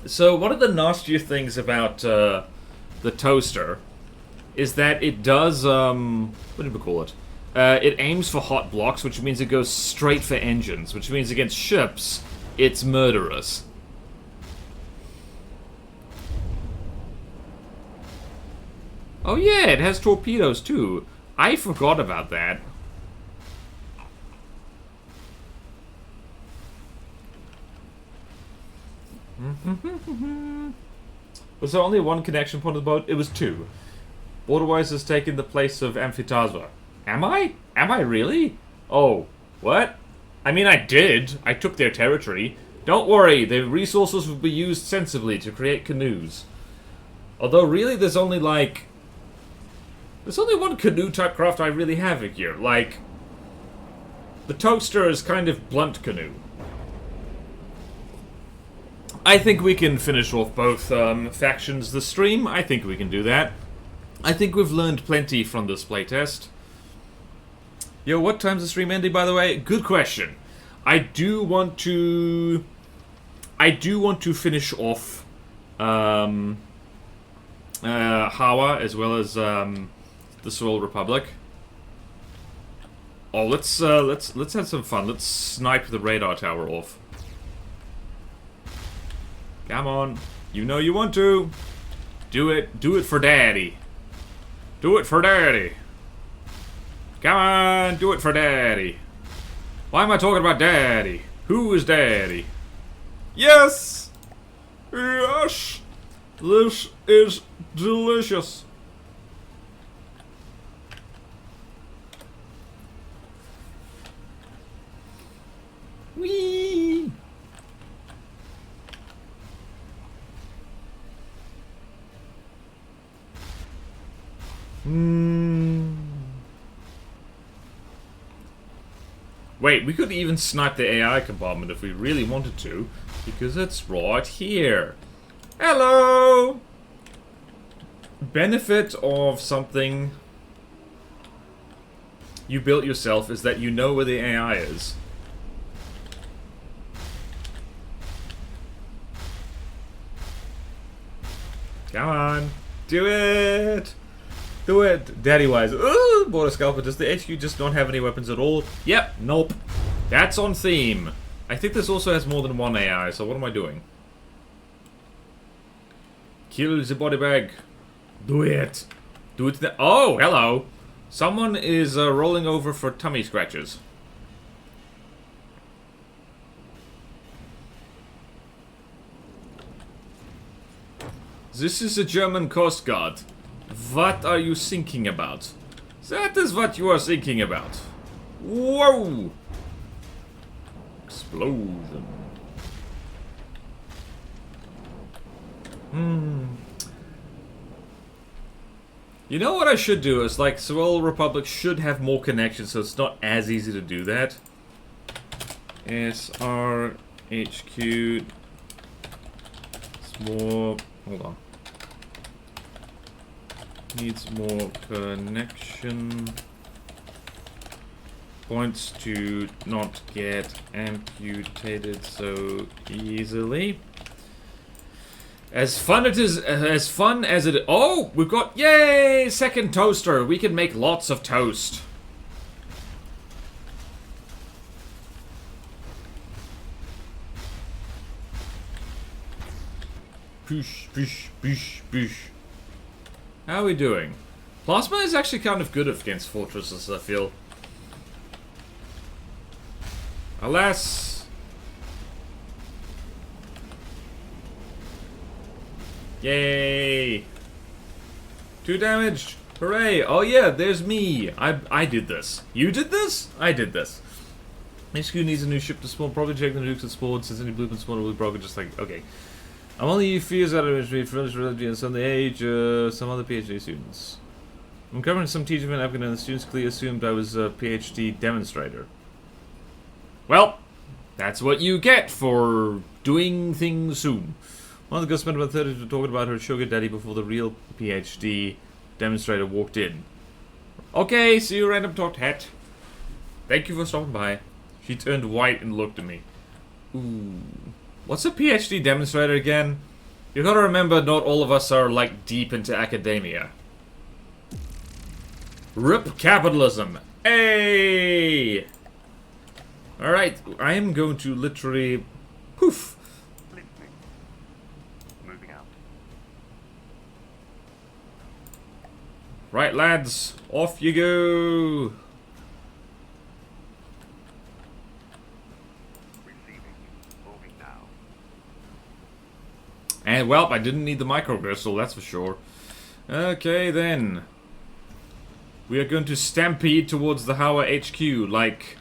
So, one of the nastier things about the toaster is that it does, what did we call it? It aims for hot blocks, which means it goes straight for engines, which means against ships, it's murderous. Oh yeah, it has torpedoes too. I forgot about that. Was there only one connection point of the boat? It was two. Borderwise has taken the place of Amphitasma. Am I? Am I really? Oh, what? I mean, I did. I took their territory. Don't worry, the resources will be used sensibly to create canoes. Although, really, there's only, like... There's only one canoe-type craft I really have here. Like, the toaster is kind of blunt canoe. I think we can finish off both factions this stream. I think we can do that. I think we've learned plenty from this playtest. Yo, what time's the stream ending, by the way? Good question. I do want to finish off Hawa as well as the Soil Republic. Oh, let's have some fun. Let's snipe the radar tower off. Come on. You know you want to. Do it. Do it for daddy. Do it for daddy. Come on. Do it for daddy. Why am I talking about daddy? Who is daddy? Yes! Yes! This is delicious. Whee! Wait, we could even snipe the AI compartment if we really wanted to, because it's right here. Hello! Benefit of something you built yourself is that you know where the AI is. Come on. Do it! Do it! Daddy-wise. Ooh, Border Scalper. Does the HQ just not have any weapons at all? Yep. Nope. That's on theme. I think this also has more than one AI, so what am I doing? Kill the body bag. Do it. Do it. Oh, hello. Someone is rolling over for tummy scratches. This is the German Coast Guard. What are you thinking about? That is what you are thinking about. Whoa! Explosion. You know what I should do is, like, Seoul Republic should have more connections, so it's not as easy to do that. SRHQ. It's more. Hold on. Needs more connection points to not get amputated so easily. As fun as it. Oh, we've got, yay, second toaster. We can make lots of toast. Push, push, push, push. How are we doing? Plasma is actually kind of good against fortresses, I feel. Alas. Yay. 2 damaged. Hooray. Oh yeah, there's me. I did this. You did this? I did this. HQ needs a new ship to spawn. Probably check the nukes and spawn since any blueprint spawn will be broken. Just like, okay. I'm only fears out of history, French religion, and some the age, some other PhD students. I'm covering some teaching in Afghan, and the students clearly assumed I was a PhD demonstrator. Well, that's what you get for doing things soon. One of the girls spent about 30 minutes talking about her sugar daddy before the real PhD demonstrator walked in. Okay, see you, random talked hat. Thank you for stopping by. She turned white and looked at me. Ooh. What's a PhD demonstrator again? You gotta remember, not all of us are, like, deep into academia. RIP capitalism. Hey! Alright, I am going to literally... poof! Listening. Moving out. Right, lads. Off you go! And, well, I didn't need the micro crystal, that's for sure. Okay, then. We are going to stampede towards the Hawa HQ, like,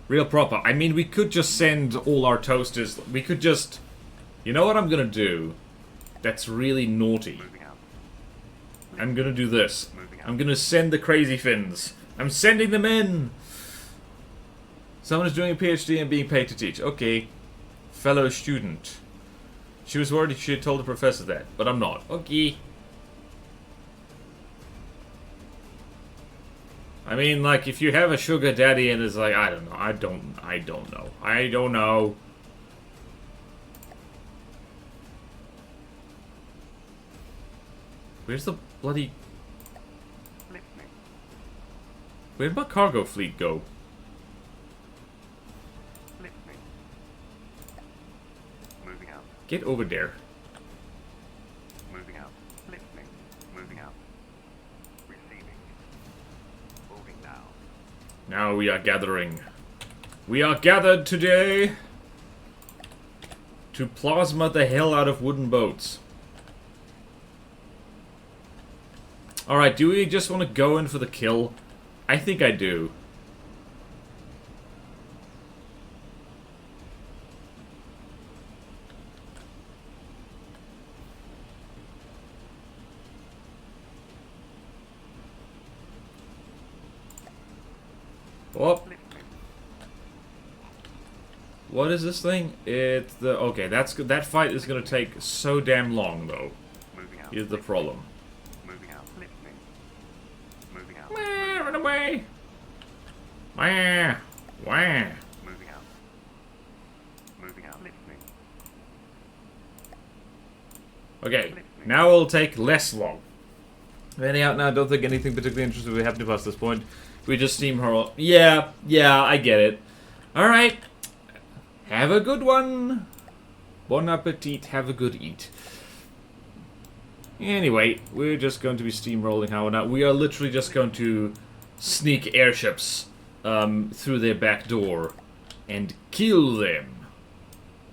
real proper. I mean, we could just send all our toasters. We could just... You know what I'm gonna do? That's really naughty. I'm gonna do this. I'm gonna send the crazy fins. I'm sending them in! Someone is doing a PhD and being paid to teach. Okay. Fellow student. She was worried she had told the professor that, but I'm not. Okay. I mean, like, if you have a sugar daddy and it's like, I don't know, I don't know. Where's the bloody... Listening. Where'd my cargo fleet go? Listening. Moving out. Get over there. Moving out. Listening. Moving out. Receiving. Moving now. Now we are gathering. We are gathered today to plasma the hell out of wooden boats. Alright, do we just want to go in for the kill? I think I do. Oh. Listening. What is this thing? It's the... Okay, that's good. That fight is gonna take so damn long, though. Moving out. Here's the problem. Moving out. Listening. Moving out. Wah, run away! Wah! Wah! Moving out. Moving out. Listening. Okay, now it'll take less long. Heading out now, I don't think anything particularly interesting will happen to us at this point. We just steamroll. Yeah, I get it. Alright. Have a good one. Bon appetit, have a good eat. Anyway, we're just going to be steamrolling how now. We are literally just going to sneak airships through their back door and kill them.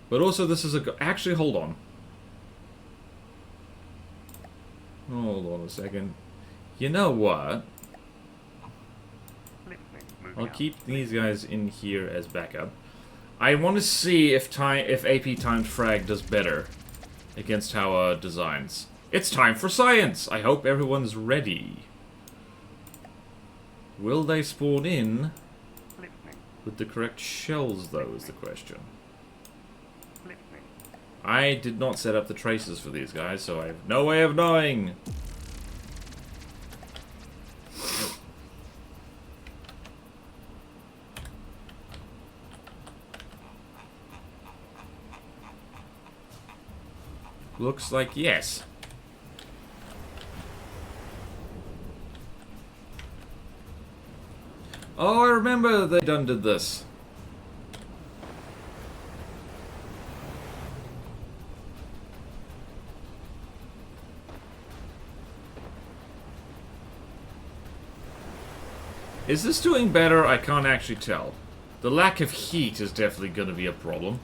But also this is a... Actually, hold on. Hold on a second. You know what? I'll keep these guys in here as backup. I want to see if AP timed frag does better against our designs. It's time for science! I hope everyone's ready. Will they spawn in with the correct shells, though, is the question. I did not set up the traces for these guys, so I have no way of knowing. Looks like yes. Oh, I remember they done did this. Is this doing better? I can't actually tell. The lack of heat is definitely going to be a problem.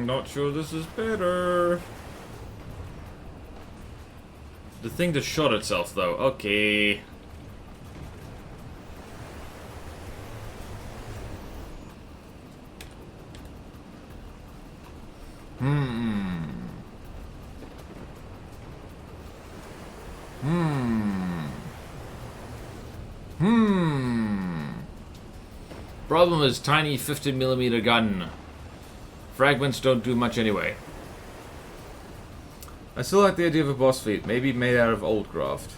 Not sure this is better. The thing just shot itself, though. Okay. Problem is tiny 50mm gun. Fragments don't do much anyway. I still like the idea of a boss feat, maybe made out of old graft.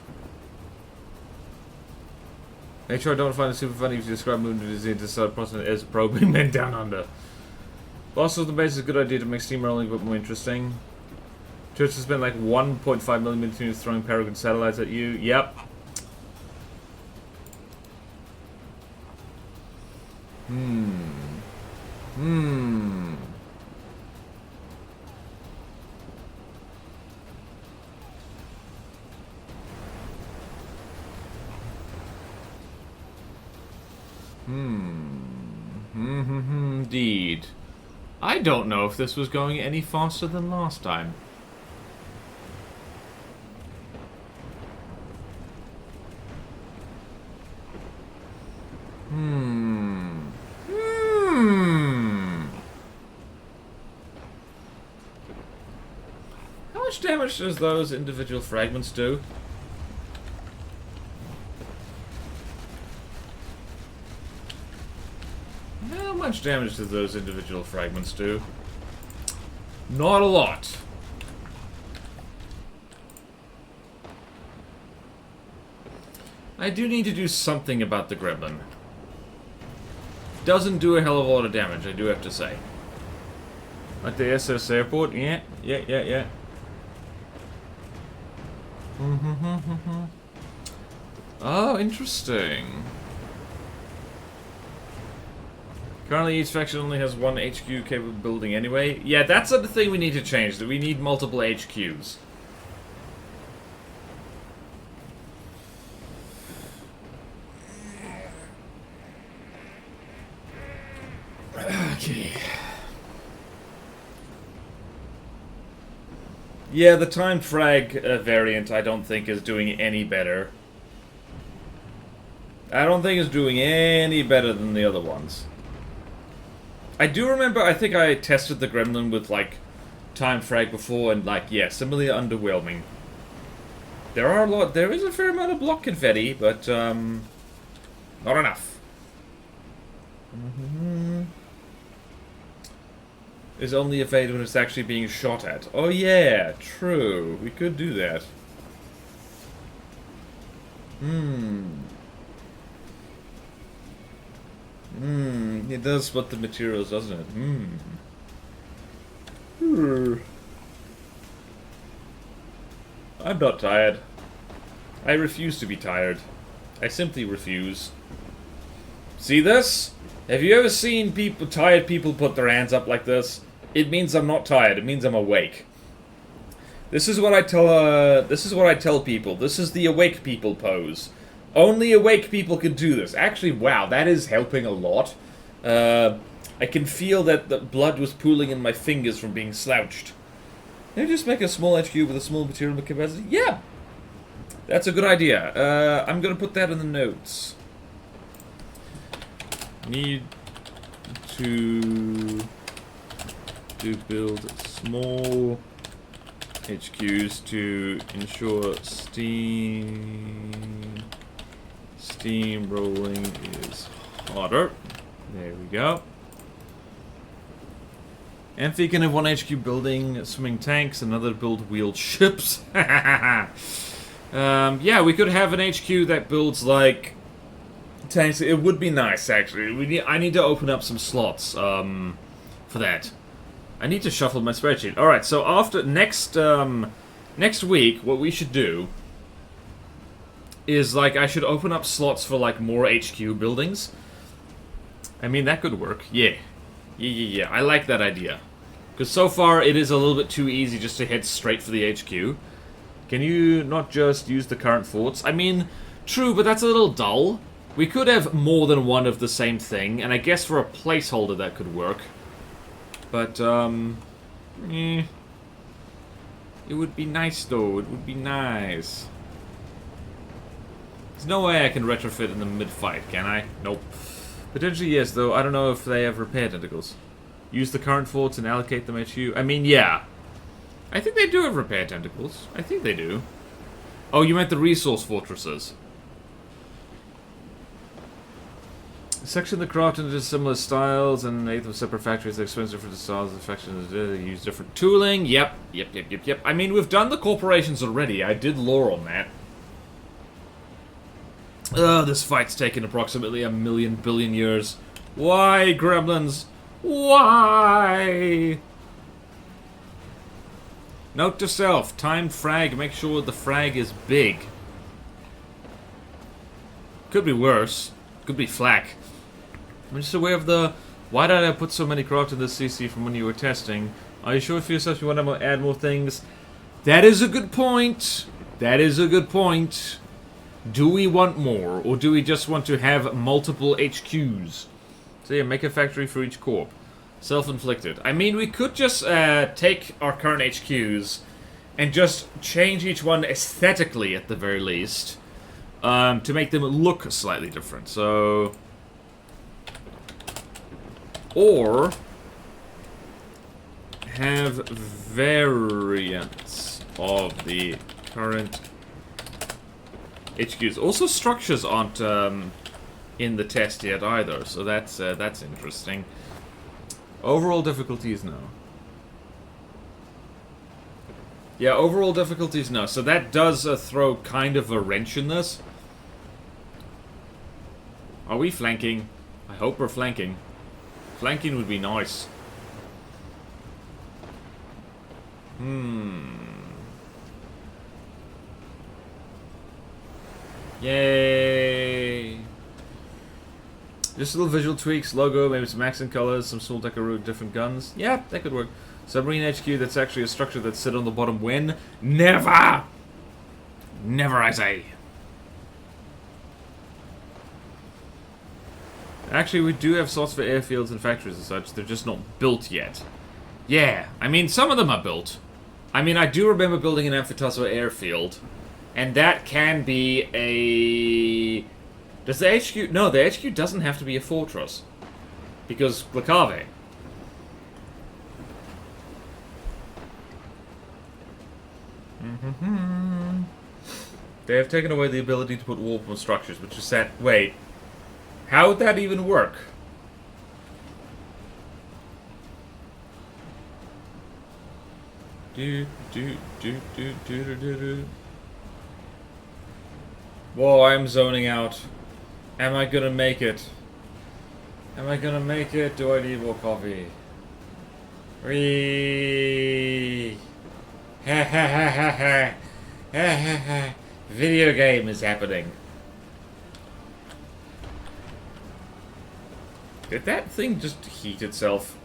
Make sure I don't find it super funny if you describe movement disease to start processing as probing men down under. Boss of the base is a good idea to make steamrolling a bit more interesting. Church has spent like 1.5mm units throwing Paragon satellites at you. Yep. Indeed. I don't know if this was going any faster than last time. How much damage does those individual fragments do? How much damage do those individual fragments do? Not a lot. I do need to do something about the gremlin. Doesn't do a hell of a lot of damage, I do have to say. Like the SS airport? Yeah. Oh, interesting. Currently, each faction only has one HQ capable of building anyway. Yeah, that's the thing we need to change, that we need multiple HQs. Okay. Yeah, the timed frag variant I don't think is doing any better. I don't think it's doing any better than the other ones. I do remember, I think I tested the gremlin with, like, time frag before, and like, yeah, similarly underwhelming. There is a fair amount of block confetti, but not enough. Is only evade when it's actually being shot at. Oh yeah, true. We could do that. It does split the materials, doesn't it? I'm not tired. I refuse to be tired. I simply refuse. See this? Have you ever seen tired people put their hands up like this? It means I'm not tired. It means I'm awake. This is what I tell people. This is the awake people pose. Only awake people can do this. Actually, wow, that is helping a lot. I can feel that the blood was pooling in my fingers from being slouched. Can I just make a small HQ with a small material capacity? Yeah! That's a good idea. I'm gonna put that in the notes. Need to build small HQs to ensure steam rolling is harder. There we go. Amphi can have one HQ building swimming tanks, another build wheeled ships. Yeah, we could have an HQ that builds like tanks. It would be nice, actually. I need to open up some slots for that. I need to shuffle my spreadsheet. All right, so after next week, what we should do is like I should open up slots for like more HQ buildings. I mean, that could work. Yeah. I like that idea. Because so far, it is a little bit too easy just to head straight for the HQ. Can you not just use the current forts? I mean, true, but that's a little dull. We could have more than one of the same thing, and I guess for a placeholder that could work. But, it would be nice, though. It would be nice. There's no way I can retrofit in the mid-fight, can I? Nope. Potentially yes, though. I don't know if they have repair tentacles. Use the current forts and allocate them HQ. I mean, yeah. I think they do have repair tentacles. I think they do. Oh, you meant the resource fortresses. Section the craft into similar styles and make them separate factories. They're expensive for the styles of factions. They use different tooling. Yep. I mean, we've done the corporations already. I did lore on that. This fight's taken approximately 1,000,000 billion years. Why, gremlins? Why? Note to self, timed frag, make sure the frag is big. Could be worse. Could be flak. I'm just aware of the... Why did I put so many craft in this CC from when you were testing? Are you sure for yourself you want to add more things? That is a good point. That is a good point. Do we want more, or do we just want to have multiple HQs? So yeah, make a factory for each corp. Self-inflicted. I mean, we could just take our current HQs and just change each one aesthetically, at the very least, to make them look slightly different. So... Or... have variants of the current HQs. Also, structures aren't in the test yet either, so that's interesting. Overall difficulties, no. Yeah, overall difficulties, no. So that does throw kind of a wrench in this. Are we flanking? I hope we're flanking. Flanking would be nice. Yay! Just little visual tweaks, logo, maybe some accent colors, some small decorative different guns. Yeah, that could work. Submarine HQ, that's actually a structure that's sit on the bottom when? Never! Never, I say. Actually, we do have slots for airfields and factories and such. They're just not built yet. Yeah, I mean, some of them are built. I mean, I do remember building an Amphitaswa airfield. And that can be a... Does the HQ... No, the HQ doesn't have to be a fortress. Because Glakave. They have taken away the ability to put wall on structures, which is sad. Wait. How would that even work? Whoa, I'm zoning out. Am I gonna make it? Am I gonna make it? Do I need more coffee? Whee! Ha ha ha ha ha! Ha ha ha! Video game is happening. Did that thing just heat itself?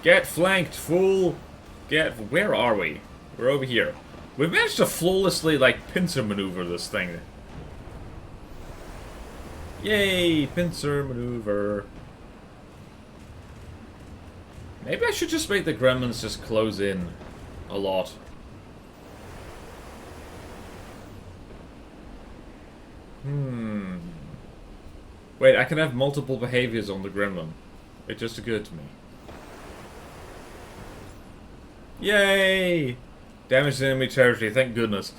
Get flanked, fool! Where are we? We're over here. We've managed to flawlessly, like, pincer maneuver this thing. Yay! Pincer maneuver. Maybe I should just make the gremlins just close in a lot. Wait, I can have multiple behaviors on the gremlin. It just occurred to me. Yay! Damage to enemy territory, thank goodness.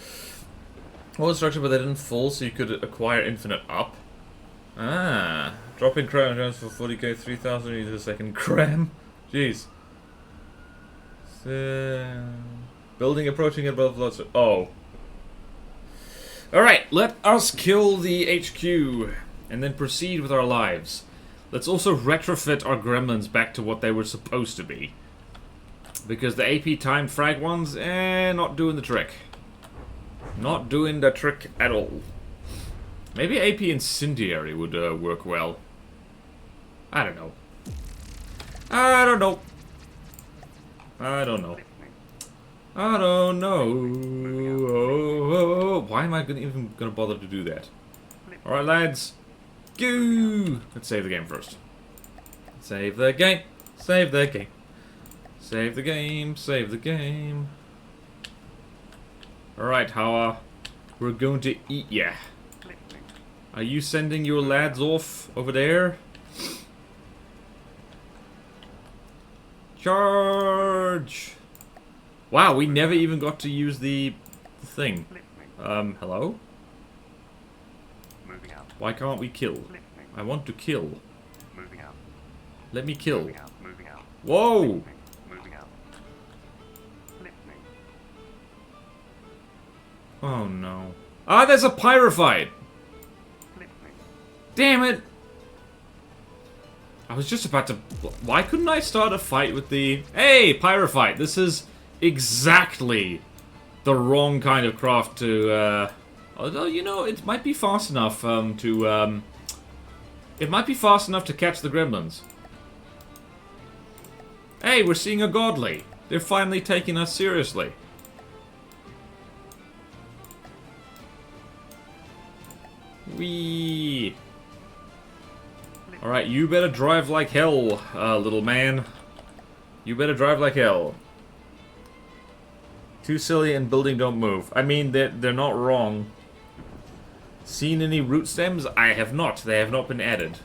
All the structure, but they didn't fall, so you could acquire infinite up. Ah. Dropping crown rounds for 40k, 3000 meters a second. Cram. Jeez. Building approaching above lots of... Oh. Alright, let us kill the HQ. And then proceed with our lives. Let's also retrofit our gremlins back to what they were supposed to be. Because the AP time frag ones, not doing the trick. Not doing the trick at all. Maybe AP Incendiary would work well. I don't know. I don't know. I don't know. I don't know. Oh. Why am I even gonna bother to do that? Alright, lads. Go! Let's save the game first. Save the game. Save the game. Save the game. Save the game. Alright, Hawa. We're going to eat ya. Are you sending your lads off over there? Charge! Wow, we never even got to use the thing. Hello? Moving out. Why can't we kill? I want to kill. Moving out. Let me kill. Moving out. Moving out. Whoa! Moving out. Listening. Oh no. Ah, there's a pyrophyte! Listening. Damn it! I was just about to... Why couldn't I start a fight with the... Hey, pyrophyte! This is exactly the wrong kind of craft to... Although, you know, it might be fast enough to... It might be fast enough to catch the gremlins. Hey, we're seeing a godly. They're finally taking us seriously. Whee! Alright, you better drive like hell, little man. You better drive like hell. Too silly and building don't move. I mean, they're not wrong. Seen any root stems? I have not. They have not been added.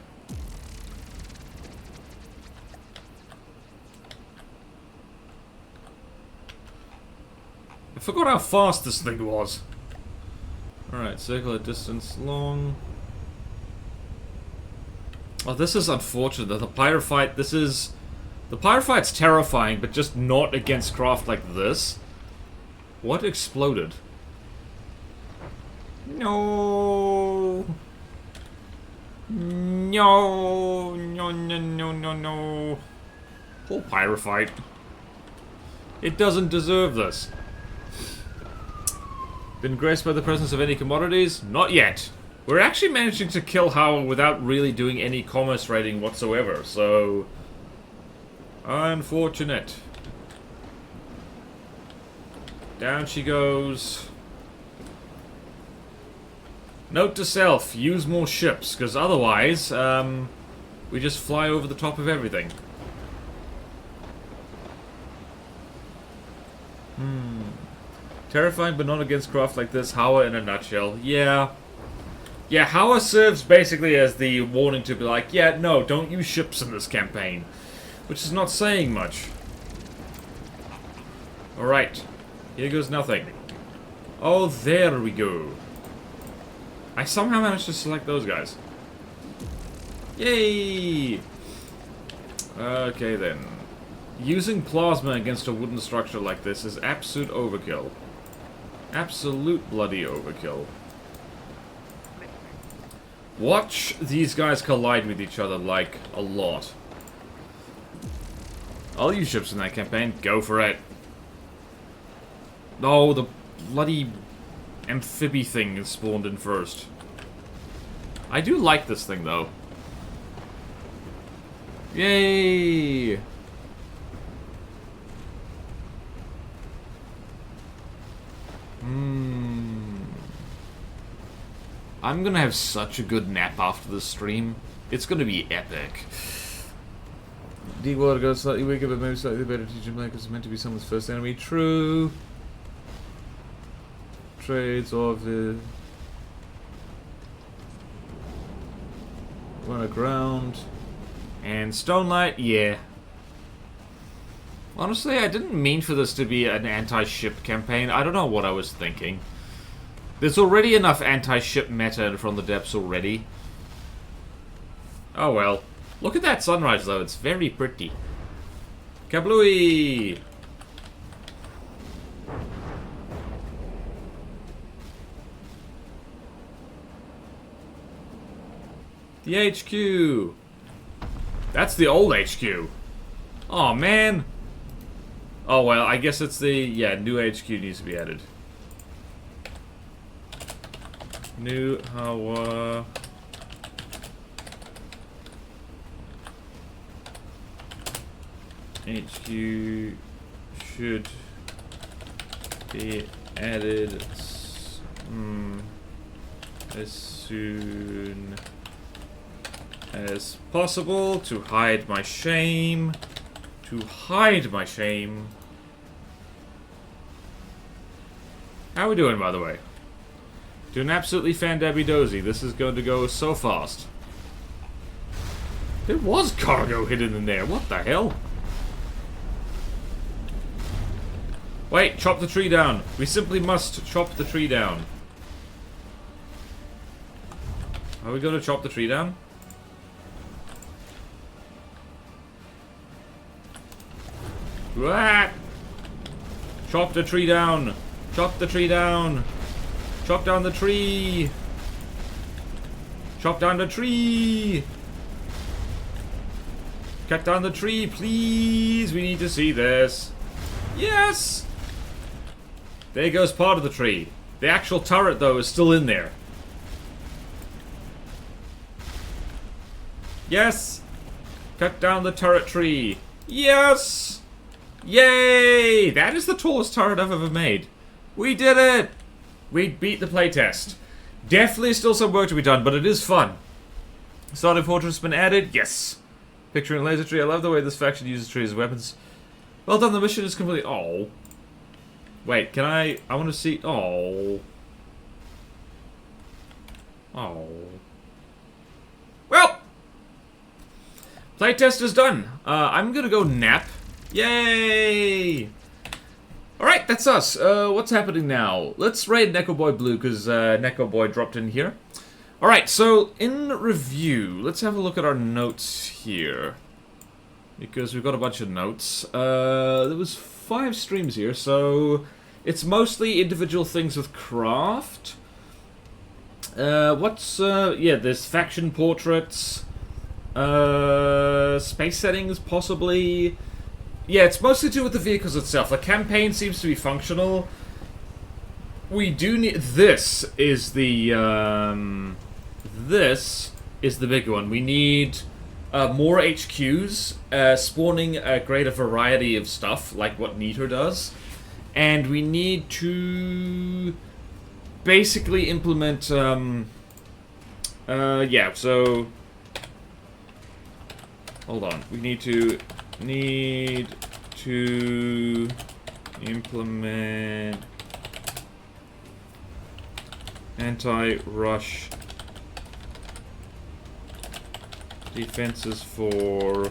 I forgot how fast this thing was. Alright, circle a distance long. Oh, this is unfortunate. The pyrophyte, this is... The pyrophyte's terrifying, but just not against craft like this. What exploded? No. No. No, no, no, no, no. Poor pyrophyte. It doesn't deserve this. Been graced by the presence of any commodities? Not yet. We're actually managing to kill Howl without really doing any commerce raiding whatsoever, so... Unfortunate. Down she goes. Note to self, use more ships, because otherwise, we just fly over the top of everything. Terrifying but not against craft like this, Hawa in a nutshell. Yeah. Yeah, Hawa serves basically as the warning to be like, yeah, no, don't use ships in this campaign. Which is not saying much. Alright. Here goes nothing. Oh, there we go. I somehow managed to select those guys. Yay! Okay then. Using plasma against a wooden structure like this is absolute overkill. Absolute bloody overkill. Watch these guys collide with each other, like, a lot. I'll use ships in that campaign. Go for it. Oh, the bloody amphibi thing is spawned in first. I do like this thing, though. Yay! I'm gonna have such a good nap after the stream. It's gonna be epic. Deepwater goes slightly weaker, but maybe slightly better teaching play because it's meant to be someone's first enemy. True. Trades of the one aground. And Stonelight, yeah. Honestly, I didn't mean for this to be an anti-ship campaign. I don't know what I was thinking. There's already enough anti-ship meta from the depths already. Oh well. Look at that sunrise though, it's very pretty. Kablooey! The HQ! That's the old HQ! Oh man! Oh well, I guess it's the, yeah, new HQ needs to be added. New Hawa. HQ should be added as soon as possible to hide my shame. To hide my shame. How are we doing, by the way? Doing absolutely fan-dabby-dozy. This is going to go so fast. There was cargo hidden in there. What the hell? Wait, chop the tree down. We simply must chop the tree down. Are we going to chop the tree down? Ah! Chop the tree down. Chop the tree down. Chop down the tree. Chop down the tree. Cut down the tree, please. We need to see this. Yes! There goes part of the tree. The actual turret, though, is still in there. Yes! Cut down the turret tree. Yes! Yay! That is the tallest turret I've ever made. We did it! We beat the playtest. Definitely still some work to be done, but it is fun. Starting Fortress has been added? Yes. Picturing laser tree. I love the way this faction uses trees as weapons. Well done, the mission is complete. Oh. Wait, can I want to see... Oh. Oh. Well! Playtest is done. I'm gonna go nap. Yay! Alright, that's us. What's happening now? Let's raid Neko Boy Blue, because Neko Boy dropped in here. Alright, so in review, let's have a look at our notes here. Because we've got a bunch of notes. There was 5 streams here, so it's mostly individual things with craft. Yeah, there's faction portraits. Space settings, possibly. Yeah, it's mostly to do with the vehicles itself. The campaign seems to be functional. We do need... This is the bigger one. We need more HQs, spawning a greater variety of stuff, like what Niter does. And we need to basically implement, yeah, so... Hold on. We need to implement anti-rush defenses for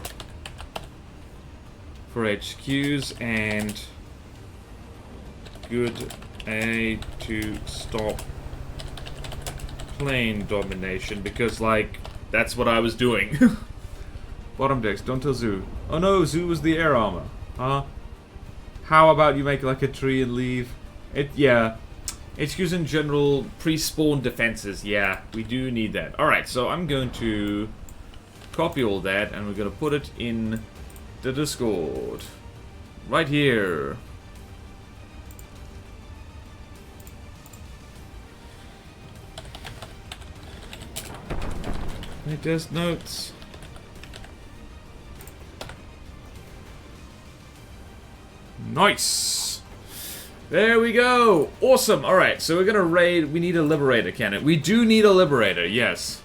HQs and good A to stop plane domination, because, like, that's what I was doing. Bottom decks, don't tell Zoo. Oh no, Zoo was the air armor. Huh? How about you make, like, a tree and leave? Yeah. HQs in general, pre-spawn defenses. Yeah, we do need that. Alright, so I'm going to copy all that, and we're going to put it in the Discord. Right here. Latest notes. Nice! There we go! Awesome! Alright, so we're gonna raid. We need a Liberator cannon. We do need a Liberator, yes.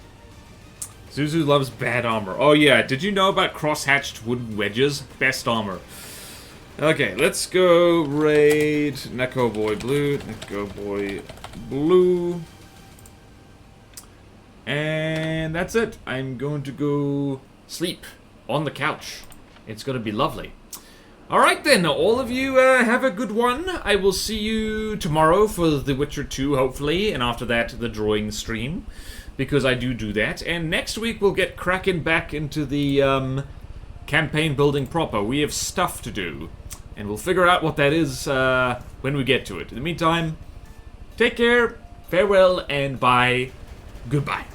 Zuzu loves bad armor. Oh yeah, did you know about cross-hatched wooden wedges? Best armor. Okay, let's go raid Neko Boy Blue. Neko Boy Blue. And that's it. I'm going to go sleep on the couch. It's going to be lovely. Alright then, all of you have a good one. I will see you tomorrow for The Witcher 2, hopefully. And after that, the drawing stream. Because I do that. And next week, we'll get cracking back into the campaign building proper. We have stuff to do. And we'll figure out what that is when we get to it. In the meantime, take care, farewell, and bye. Goodbye.